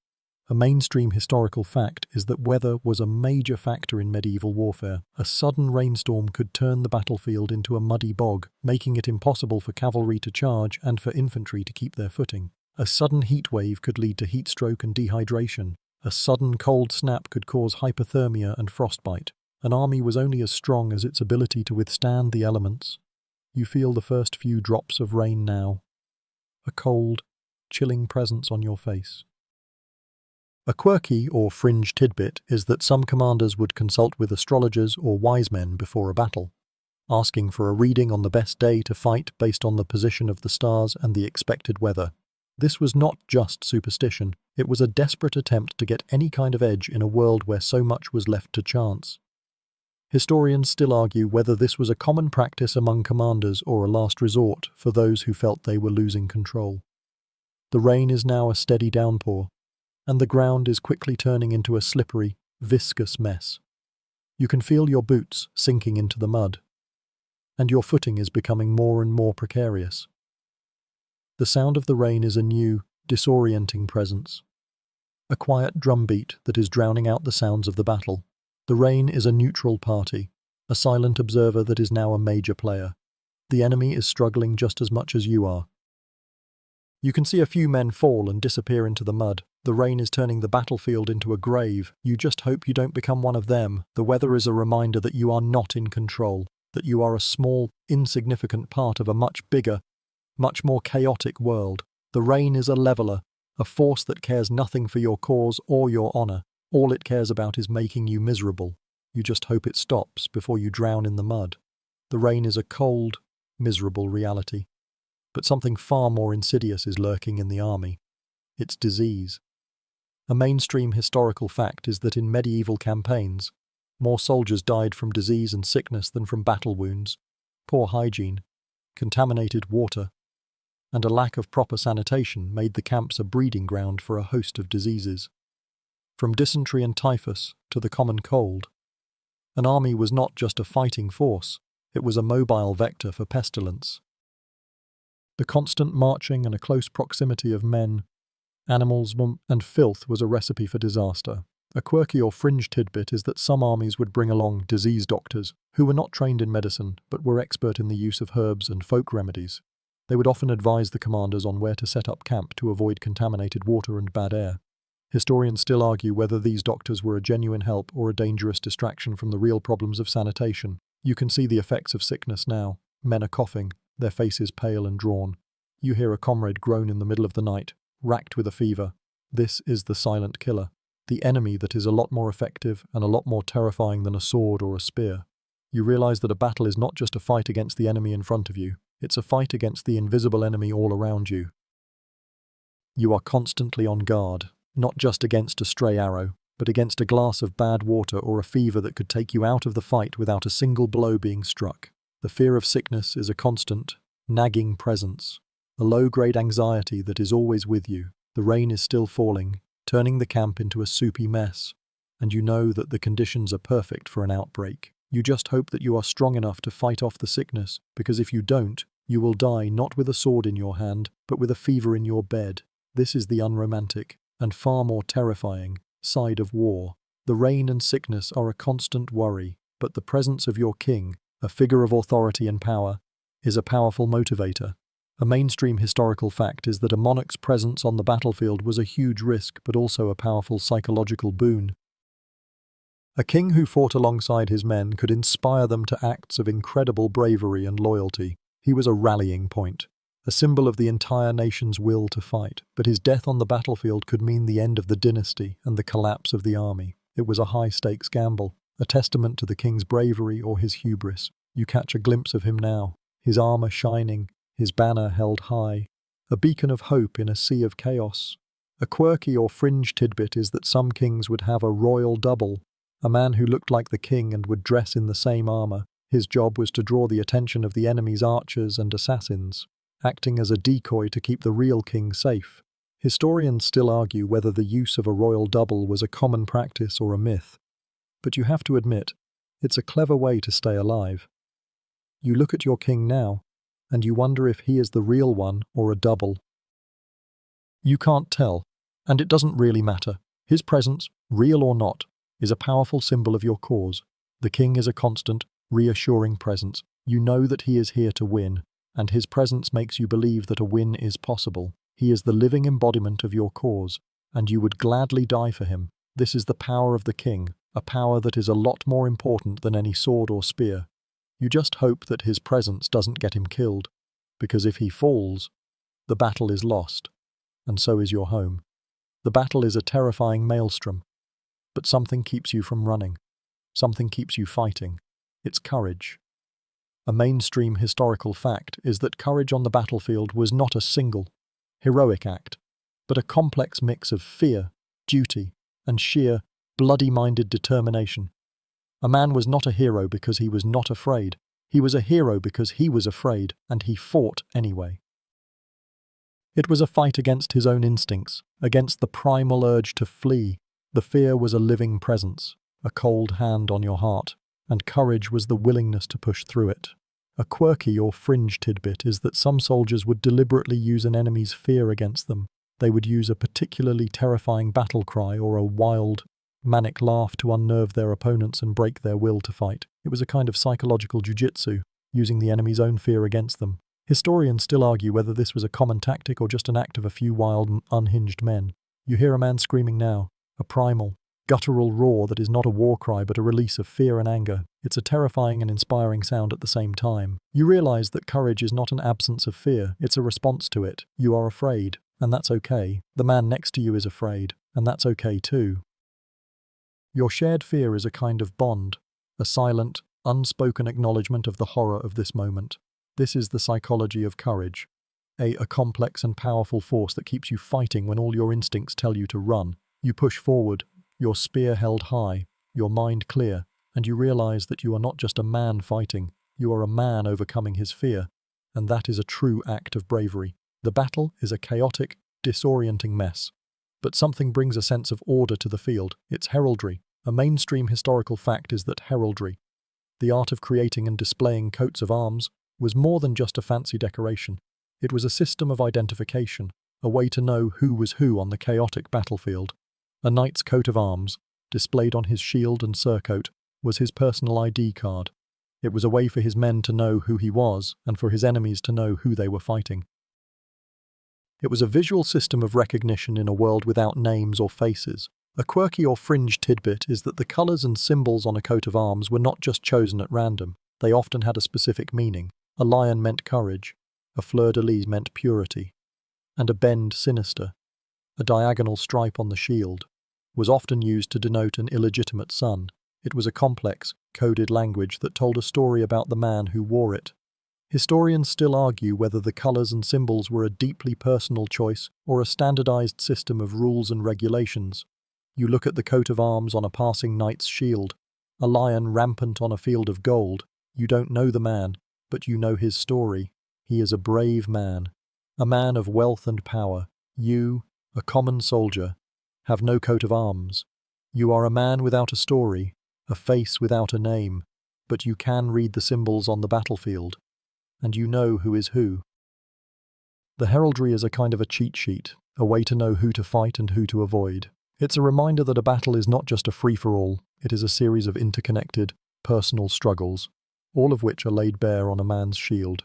[SPEAKER 1] A mainstream historical fact is that weather was a major factor in medieval warfare. A sudden rainstorm could turn the battlefield into a muddy bog, making it impossible for cavalry to charge and for infantry to keep their footing. A sudden heat wave could lead to heat stroke and dehydration. A sudden cold snap could cause hypothermia and frostbite. An army was only as strong as its ability to withstand the elements. You feel the first few drops of rain now. A cold, chilling presence on your face. A quirky or fringe tidbit is that some commanders would consult with astrologers or wise men before a battle, asking for a reading on the best day to fight based on the position of the stars and the expected weather. This was not just superstition, it was a desperate attempt to get any kind of edge in a world where so much was left to chance. Historians still argue whether this was a common practice among commanders or a last resort for those who felt they were losing control. The rain is now a steady downpour, and the ground is quickly turning into a slippery, viscous mess. You can feel your boots sinking into the mud, and your footing is becoming more and more precarious. The sound of the rain is a new, disorienting presence, a quiet drumbeat that is drowning out the sounds of the battle. The rain is a neutral party, a silent observer that is now a major player. The enemy is struggling just as much as you are. You can see a few men fall and disappear into the mud. The rain is turning the battlefield into a grave. You just hope you don't become one of them. The weather is a reminder that you are not in control, that you are a small, insignificant part of a much bigger, much more chaotic world. The rain is a leveler, a force that cares nothing for your cause or your honor. All it cares about is making you miserable. You just hope it stops before you drown in the mud. The rain is a cold, miserable reality. But something far more insidious is lurking in the army. It's disease. A mainstream historical fact is that in medieval campaigns, More soldiers died from disease and sickness than from battle wounds. Poor hygiene, contaminated water, and a lack of proper sanitation made the camps a breeding ground for a host of diseases. From dysentery and typhus to the common cold, an army was not just a fighting force, it was a mobile vector for pestilence. The constant marching and a close proximity of men, animals, and filth was a recipe for disaster. A quirky or fringe tidbit is that some armies would bring along disease doctors, who were not trained in medicine but were expert in the use of herbs and folk remedies. They would often advise the commanders on where to set up camp to avoid contaminated water and bad air. Historians still argue whether these doctors were a genuine help or a dangerous distraction from the real problems of sanitation. You can see the effects of sickness now. Men are coughing, their faces pale and drawn. You hear a comrade groan in the middle of the night, racked with a fever. This is the silent killer, the enemy that is a lot more effective and a lot more terrifying than a sword or a spear. You realize that a battle is not just a fight against the enemy in front of you, it's a fight against the invisible enemy all around you. You are constantly on guard, not just against a stray arrow, but against a glass of bad water or a fever that could take you out of the fight without a single blow being struck. The fear of sickness is a constant, nagging presence, a low-grade anxiety that is always with you. The rain is still falling, turning the camp into a soupy mess, and you know that the conditions are perfect for an outbreak. You just hope that you are strong enough to fight off the sickness, because if you don't, you will die not with a sword in your hand, but with a fever in your bed. This is the unromantic, and far more terrifying, side of war. The rain and sickness are a constant worry, but the presence of your king, a figure of authority and power, is a powerful motivator. A mainstream historical fact is that a monarch's presence on the battlefield was a huge risk, but also a powerful psychological boon. A king who fought alongside his men could inspire them to acts of incredible bravery and loyalty. He was a rallying point, a symbol of the entire nation's will to fight, but his death on the battlefield could mean the end of the dynasty and the collapse of the army. It was a high-stakes gamble, a testament to the king's bravery or his hubris. You catch a glimpse of him now, his armor shining, his banner held high, a beacon of hope in a sea of chaos. A quirky or fringe tidbit is that some kings would have a royal double, a man who looked like the king and would dress in the same armor. His job was to draw the attention of the enemy's archers and assassins, acting as a decoy to keep the real king safe. Historians still argue whether the use of a royal double was a common practice or a myth, but you have to admit, it's a clever way to stay alive. You look at your king now, and you wonder if he is the real one or a double. You can't tell, and it doesn't really matter. His presence, real or not, is a powerful symbol of your cause. The king is a constant, reassuring presence. You know that he is here to win, and his presence makes you believe that a win is possible. He is the living embodiment of your cause, and you would gladly die for him. This is the power of the king, a power that is a lot more important than any sword or spear. You just hope that his presence doesn't get him killed, because if he falls, the battle is lost, and so is your home. The battle is a terrifying maelstrom, but something keeps you from running. Something keeps you fighting. It's courage. A mainstream historical fact is that courage on the battlefield was not a single, heroic act, but a complex mix of fear, duty, and sheer, bloody-minded determination. A man was not a hero because he was not afraid. He was a hero because he was afraid, and he fought anyway. It was a fight against his own instincts, against the primal urge to flee. The fear was a living presence, a cold hand on your heart, and courage was the willingness to push through it. A quirky or fringe tidbit is that some soldiers would deliberately use an enemy's fear against them. They would use a particularly terrifying battle cry or a wild, manic laugh to unnerve their opponents and break their will to fight. It was a kind of psychological jujitsu, using the enemy's own fear against them. Historians still argue whether this was a common tactic or just an act of a few wild and unhinged men. You hear a man screaming now, a primal, guttural roar that is not a war cry but a release of fear and anger. It's a terrifying and inspiring sound at the same time. You realize that courage is not an absence of fear, it's a response to it. You are afraid, and that's okay. The man next to you is afraid, and that's okay too. Your shared fear is a kind of bond, a silent, unspoken acknowledgement of the horror of this moment. This is the psychology of courage, a complex and powerful force that keeps you fighting when all your instincts tell you to run. You push forward, your spear held high, your mind clear, and you realize that you are not just a man fighting, you are a man overcoming his fear, and that is a true act of bravery. The battle is a chaotic, disorienting mess, but something brings a sense of order to the field. It's heraldry. A mainstream historical fact is that heraldry, the art of creating and displaying coats of arms, was more than just a fancy decoration. It was a system of identification, a way to know who was who on the chaotic battlefield. A knight's coat of arms, displayed on his shield and surcoat, was his personal ID card. It was a way for his men to know who he was and for his enemies to know who they were fighting. It was a visual system of recognition in a world without names or faces. A quirky or fringe tidbit is that the colours and symbols on a coat of arms were not just chosen at random. They often had a specific meaning. A lion meant courage, a fleur-de-lis meant purity, and a bend sinister. A diagonal stripe on the shield was often used to denote an illegitimate son. It was a complex, coded language that told a story about the man who wore it. Historians still argue whether the colours and symbols were a deeply personal choice or a standardized system of rules and regulations. You look at the coat of arms on a passing knight's shield, a lion rampant on a field of gold. You don't know the man, but you know his story. He is a brave man, a man of wealth and power. You, a common soldier, have no coat of arms. You are a man without a story, a face without a name, but you can read the symbols on the battlefield, and you know who is who. The heraldry is a kind of a cheat sheet, a way to know who to fight and who to avoid. It's a reminder that a battle is not just a free-for-all, it is a series of interconnected, personal struggles, all of which are laid bare on a man's shield.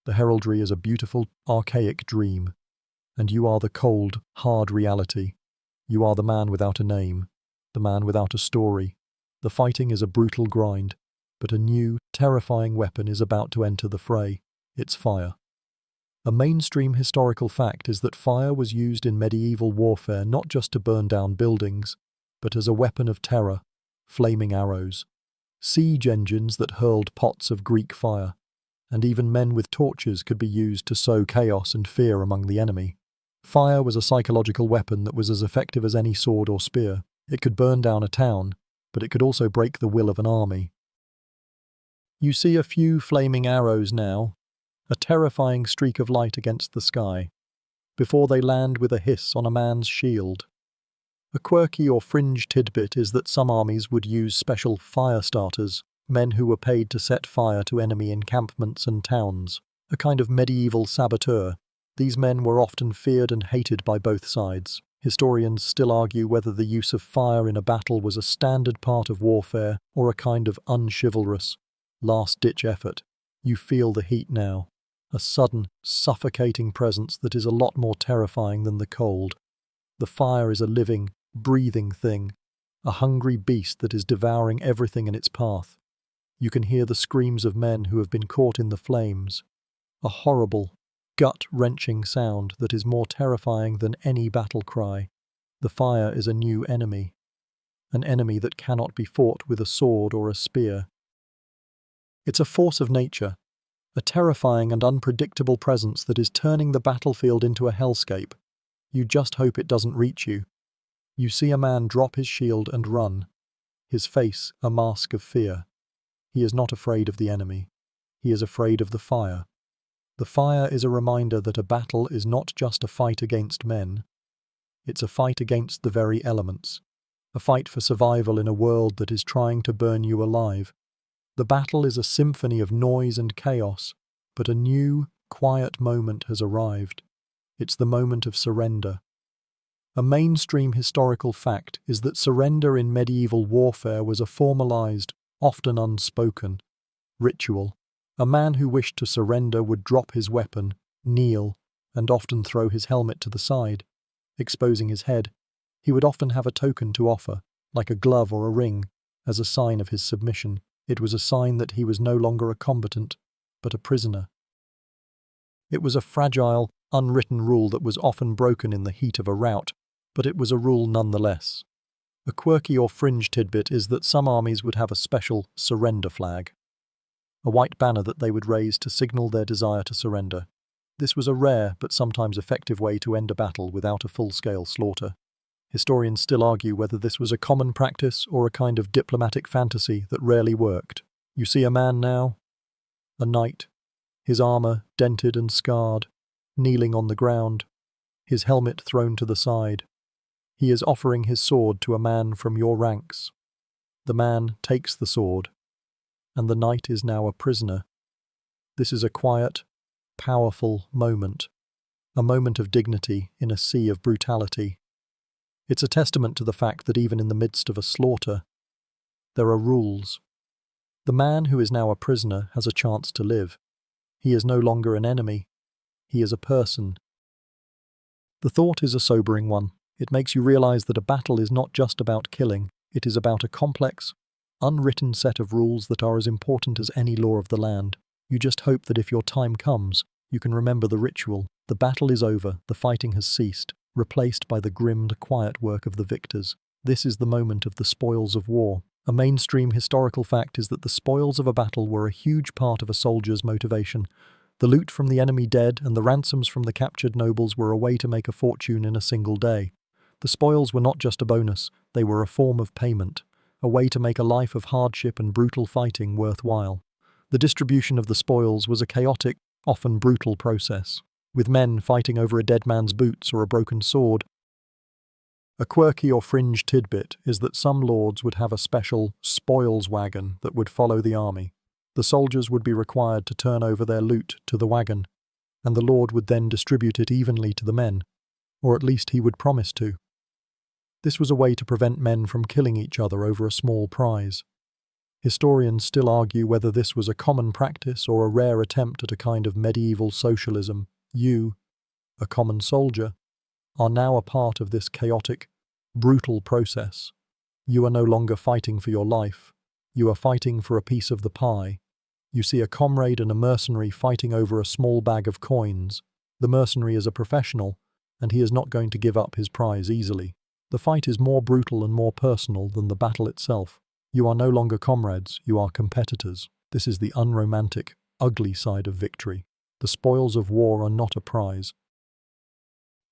[SPEAKER 1] The heraldry is a beautiful, archaic dream, and you are the cold, hard reality. You are the man without a name, the man without a story. The fighting is a brutal grind, but a new, terrifying weapon is about to enter the fray. It's fire. A mainstream historical fact is that fire was used in medieval warfare not just to burn down buildings, but as a weapon of terror, flaming arrows, siege engines that hurled pots of Greek fire, and even men with torches could be used to sow chaos and fear among the enemy. Fire was a psychological weapon that was as effective as any sword or spear. It could burn down a town, but it could also break the will of an army. You see a few flaming arrows now, a terrifying streak of light against the sky, before they land with a hiss on a man's shield. A quirky or fringe tidbit is that some armies would use special fire starters, men who were paid to set fire to enemy encampments and towns, a kind of medieval saboteur. These men were often feared and hated by both sides. Historians still argue whether the use of fire in a battle was a standard part of warfare or a kind of unchivalrous, last-ditch effort. You feel the heat now, a sudden, suffocating presence that is a lot more terrifying than the cold. The fire is a living, breathing thing, a hungry beast that is devouring everything in its path. You can hear the screams of men who have been caught in the flames, a horrible, gut-wrenching sound that is more terrifying than any battle cry. The fire is a new enemy, an enemy that cannot be fought with a sword or a spear. It's a force of nature, a terrifying and unpredictable presence that is turning the battlefield into a hellscape. You just hope it doesn't reach you. You see a man drop his shield and run, his face a mask of fear. He is not afraid of the enemy. He is afraid of the fire. The fire is a reminder that a battle is not just a fight against men. It's a fight against the very elements, a fight for survival in a world that is trying to burn you alive. The battle is a symphony of noise and chaos, but a new, quiet moment has arrived. It's the moment of surrender. A mainstream historical fact is that surrender in medieval warfare was a formalized, often unspoken, ritual. A man who wished to surrender would drop his weapon, kneel, and often throw his helmet to the side, exposing his head. He would often have a token to offer, like a glove or a ring, as a sign of his submission. It was a sign that he was no longer a combatant, but a prisoner. It was a fragile, unwritten rule that was often broken in the heat of a rout, but it was a rule nonetheless. A quirky or fringe tidbit is that some armies would have a special surrender flag, a white banner that they would raise to signal their desire to surrender. This was a rare but sometimes effective way to end a battle without a full-scale slaughter. Historians still argue whether this was a common practice or a kind of diplomatic fantasy that rarely worked. You see a man now, a knight, his armor dented and scarred, kneeling on the ground, his helmet thrown to the side. He is offering his sword to a man from your ranks. The man takes the sword, and the knight is now a prisoner. This is a quiet, powerful moment, a moment of dignity in a sea of brutality. It's a testament to the fact that even in the midst of a slaughter, there are rules. The man who is now a prisoner has a chance to live. He is no longer an enemy. He is a person. The thought is a sobering one. It makes you realize that a battle is not just about killing. It is about a complex, unwritten set of rules that are as important as any law of the land. You just hope that if your time comes, you can remember the ritual. The battle is over, the fighting has ceased, replaced by the grim, quiet work of the victors. This is the moment of the spoils of war. A mainstream historical fact is that the spoils of a battle were a huge part of a soldier's motivation. The loot from the enemy dead and the ransoms from the captured nobles were a way to make a fortune in a single day. The spoils were not just a bonus, they were a form of payment, a way to make a life of hardship and brutal fighting worthwhile. The distribution of the spoils was a chaotic, often brutal process, with men fighting over a dead man's boots or a broken sword. A quirky or fringe tidbit is that some lords would have a special spoils wagon that would follow the army. The soldiers would be required to turn over their loot to the wagon, and the lord would then distribute it evenly to the men, or at least he would promise to. This was a way to prevent men from killing each other over a small prize. Historians still argue whether this was a common practice or a rare attempt at a kind of medieval socialism. You, a common soldier, are now a part of this chaotic, brutal process. You are no longer fighting for your life. You are fighting for a piece of the pie. You see a comrade and a mercenary fighting over a small bag of coins. The mercenary is a professional, and he is not going to give up his prize easily. The fight is more brutal and more personal than the battle itself. You are no longer comrades, you are competitors. This is the unromantic, ugly side of victory. The spoils of war are not a prize.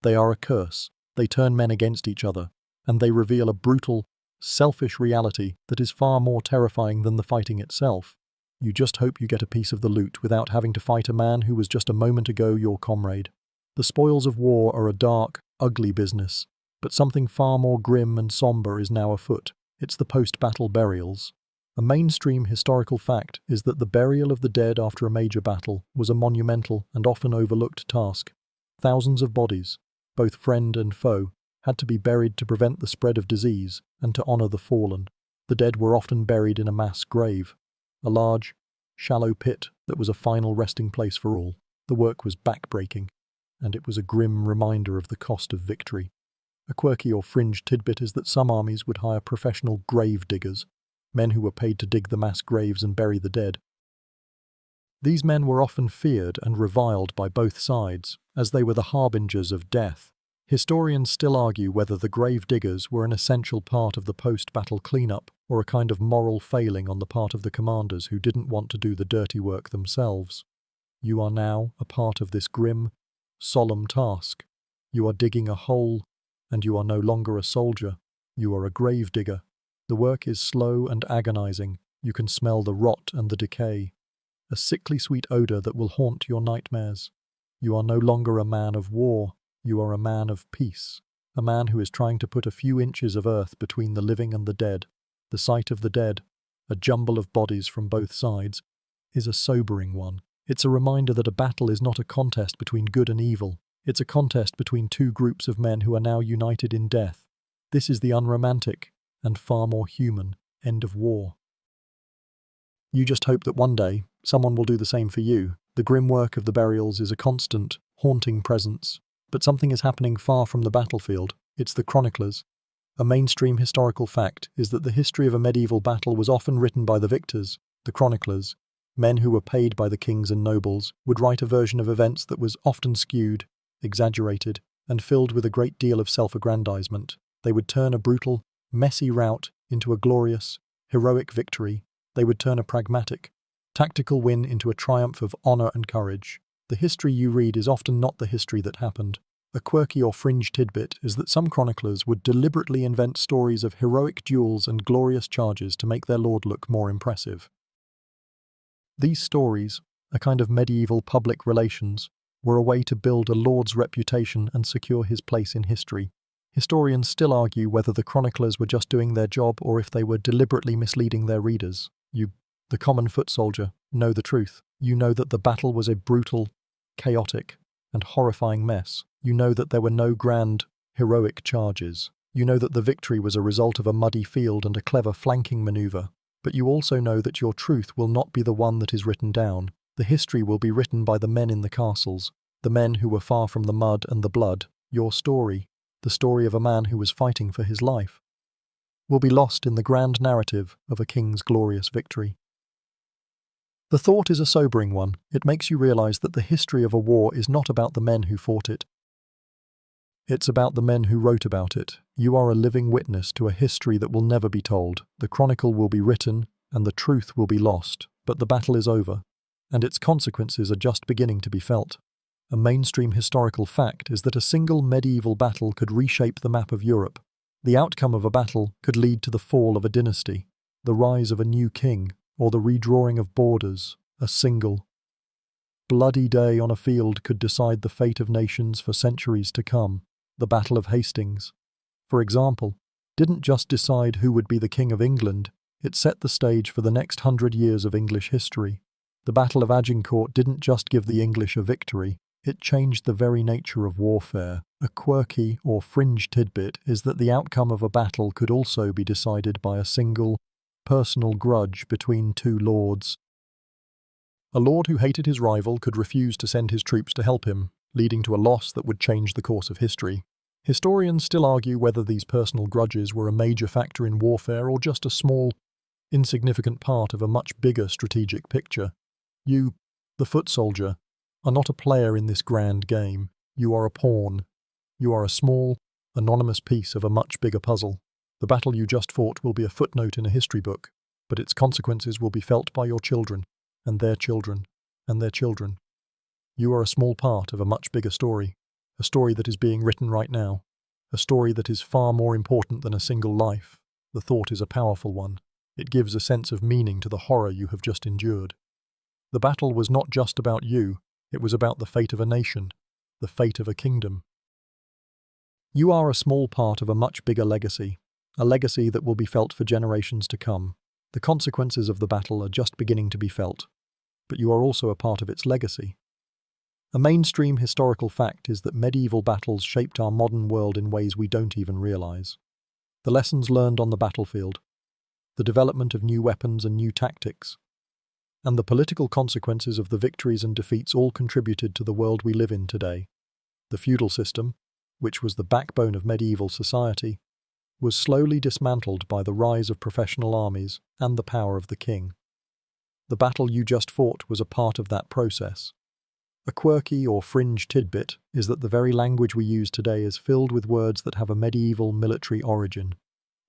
[SPEAKER 1] They are a curse. They turn men against each other, and they reveal a brutal, selfish reality that is far more terrifying than the fighting itself. You just hope you get a piece of the loot without having to fight a man who was just a moment ago your comrade. The spoils of war are a dark, ugly business, but something far more grim and somber is now afoot. It's the post-battle burials. A mainstream historical fact is that the burial of the dead after a major battle was a monumental and often overlooked task. Thousands of bodies, both friend and foe, had to be buried to prevent the spread of disease and to honor the fallen. The dead were often buried in a mass grave, a large, shallow pit that was a final resting place for all. The work was backbreaking, and it was a grim reminder of the cost of victory. A quirky or fringe tidbit is that some armies would hire professional grave diggers, men who were paid to dig the mass graves and bury the dead. These men were often feared and reviled by both sides, as they were the harbingers of death. Historians still argue whether the grave diggers were an essential part of the post-battle cleanup or a kind of moral failing on the part of the commanders who didn't want to do the dirty work themselves. You are now a part of this grim, solemn task. You are digging a hole, and you are no longer a soldier. You are a grave digger. The work is slow and agonizing. You can smell the rot and the decay, a sickly sweet odor that will haunt your nightmares. You are no longer a man of war. You are a man of peace, a man who is trying to put a few inches of earth between the living and the dead. The sight of the dead, a jumble of bodies from both sides, is a sobering one. It's a reminder that a battle is not a contest between good and evil. It's a contest between two groups of men who are now united in death. This is the unromantic and far more human end of war. You just hope that one day someone will do the same for you. The grim work of the burials is a constant, haunting presence. But something is happening far from the battlefield. It's the chroniclers. A mainstream historical fact is that the history of a medieval battle was often written by the victors. The chroniclers, men who were paid by the kings and nobles, would write a version of events that was often skewed, exaggerated, and filled with a great deal of self-aggrandizement. They would turn a brutal, messy rout into a glorious, heroic victory. They would turn a pragmatic, tactical win into a triumph of honor and courage. The history you read is often not the history that happened. A quirky or fringe tidbit is that some chroniclers would deliberately invent stories of heroic duels and glorious charges to make their lord look more impressive. These stories, a kind of medieval public relations, were a way to build a lord's reputation and secure his place in history. Historians still argue whether the chroniclers were just doing their job or if they were deliberately misleading their readers. You, the common foot soldier, know the truth. You know that the battle was a brutal, chaotic, and horrifying mess. You know that there were no grand, heroic charges. You know that the victory was a result of a muddy field and a clever flanking maneuver. But you also know that your truth will not be the one that is written down. The history will be written by the men in the castles, the men who were far from the mud and the blood. Your story, the story of a man who was fighting for his life, will be lost in the grand narrative of a king's glorious victory. The thought is a sobering one. It makes you realize that the history of a war is not about the men who fought it. It's about the men who wrote about it. You are a living witness to a history that will never be told. The chronicle will be written, and the truth will be lost, but the battle is over, and its consequences are just beginning to be felt. A mainstream historical fact is that a single medieval battle could reshape the map of Europe. The outcome of a battle could lead to the fall of a dynasty, the rise of a new king, or the redrawing of borders. A single, bloody day on a field could decide the fate of nations for centuries to come. The Battle of Hastings, for example, didn't just decide who would be the King of England, it set the stage for the next 100 years of English history. The Battle of Agincourt didn't just give the English a victory, it changed the very nature of warfare. A quirky or fringe tidbit is that the outcome of a battle could also be decided by a single, personal grudge between two lords. A lord who hated his rival could refuse to send his troops to help him, leading to a loss that would change the course of history. Historians still argue whether these personal grudges were a major factor in warfare or just a small, insignificant part of a much bigger strategic picture. You, the foot soldier, are not a player in this grand game. You are a pawn. You are a small, anonymous piece of a much bigger puzzle. The battle you just fought will be a footnote in a history book, but its consequences will be felt by your children, and their children, and their children. You are a small part of a much bigger story, a story that is being written right now, a story that is far more important than a single life. The thought is a powerful one. It gives a sense of meaning to the horror you have just endured. The battle was not just about you, it was about the fate of a nation, the fate of a kingdom. You are a small part of a much bigger legacy, a legacy that will be felt for generations to come. The consequences of the battle are just beginning to be felt, but you are also a part of its legacy. A mainstream historical fact is that medieval battles shaped our modern world in ways we don't even realize. The lessons learned on the battlefield, the development of new weapons and new tactics, and the political consequences of the victories and defeats all contributed to the world we live in today. The feudal system, which was the backbone of medieval society, was slowly dismantled by the rise of professional armies and the power of the king. The battle you just fought was a part of that process. A quirky or fringe tidbit is that the very language we use today is filled with words that have a medieval military origin.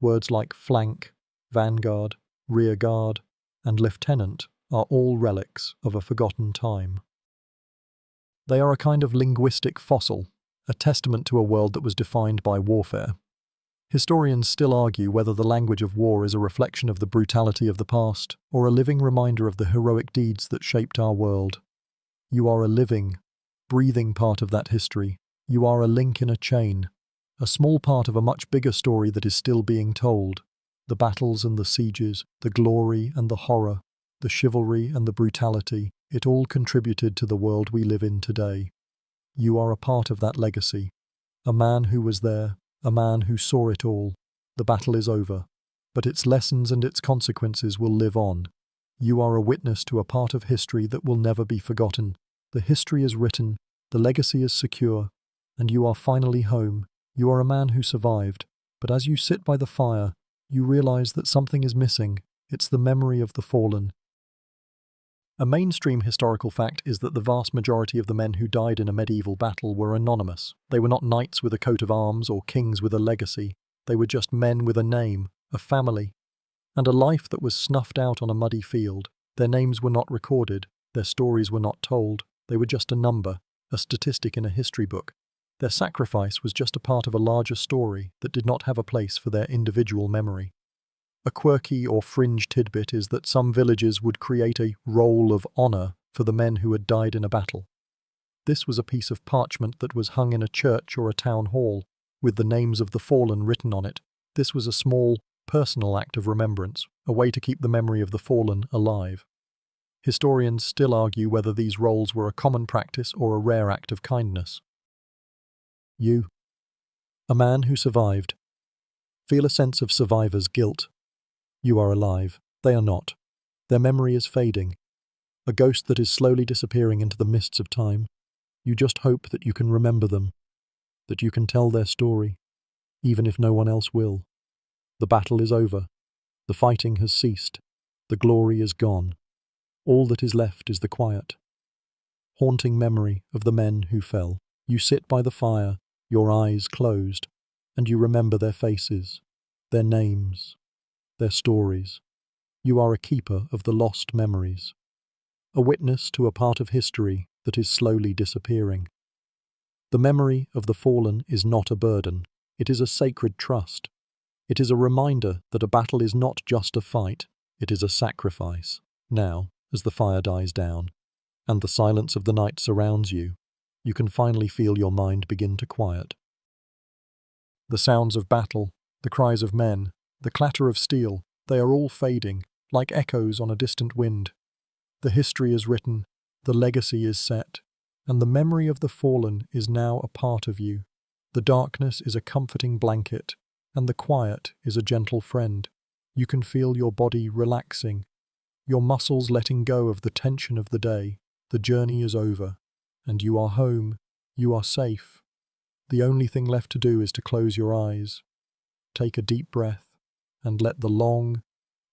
[SPEAKER 1] Words like flank, vanguard, rear guard, and lieutenant are all relics of a forgotten time. They are a kind of linguistic fossil, a testament to a world that was defined by warfare. Historians still argue whether the language of war is a reflection of the brutality of the past or a living reminder of the heroic deeds that shaped our world. You are a living, breathing part of that history. You are a link in a chain, a small part of a much bigger story that is still being told. The battles and the sieges, the glory and the horror, the chivalry and the brutality, it all contributed to the world we live in today. You are a part of that legacy, a man who was there, a man who saw it all. The battle is over, but its lessons and its consequences will live on. You are a witness to a part of history that will never be forgotten. The history is written, the legacy is secure, and you are finally home. You are a man who survived, but as you sit by the fire, you realize that something is missing. It's the memory of the fallen. A mainstream historical fact is that the vast majority of the men who died in a medieval battle were anonymous. They were not knights with a coat of arms or kings with a legacy. They were just men with a name, a family, and a life that was snuffed out on a muddy field. Their names were not recorded, their stories were not told, they were just a number, a statistic in a history book. Their sacrifice was just a part of a larger story that did not have a place for their individual memory. A quirky or fringe tidbit is that some villages would create a roll of honor for the men who had died in a battle. This was a piece of parchment that was hung in a church or a town hall, with the names of the fallen written on it. This was a small, personal act of remembrance, a way to keep the memory of the fallen alive. Historians still argue whether these rolls were a common practice or a rare act of kindness. You, a man who survived, feel a sense of survivor's guilt. You are alive. They are not. Their memory is fading, a ghost that is slowly disappearing into the mists of time. You just hope that you can remember them, that you can tell their story, even if no one else will. The battle is over. The fighting has ceased. The glory is gone. All that is left is the quiet, haunting memory of the men who fell. You sit by the fire, your eyes closed, and you remember their faces, their names, their stories. You are a keeper of the lost memories, a witness to a part of history that is slowly disappearing. The memory of the fallen is not a burden. It is a sacred trust. It is a reminder that a battle is not just a fight, it is a sacrifice. Now, as the fire dies down, and the silence of the night surrounds you, you can finally feel your mind begin to quiet. The sounds of battle, the cries of men, the clatter of steel, they are all fading, like echoes on a distant wind. The history is written, the legacy is set, and the memory of the fallen is now a part of you. The darkness is a comforting blanket, and the quiet is a gentle friend. You can feel your body relaxing, your muscles letting go of the tension of the day. The journey is over, and you are home. You are safe. The only thing left to do is to close your eyes, take a deep breath, and let the long,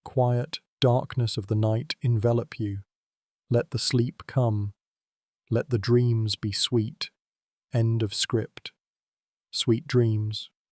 [SPEAKER 1] quiet darkness of the night envelop you. Let the sleep come. Let the dreams be sweet. End of script. Sweet dreams.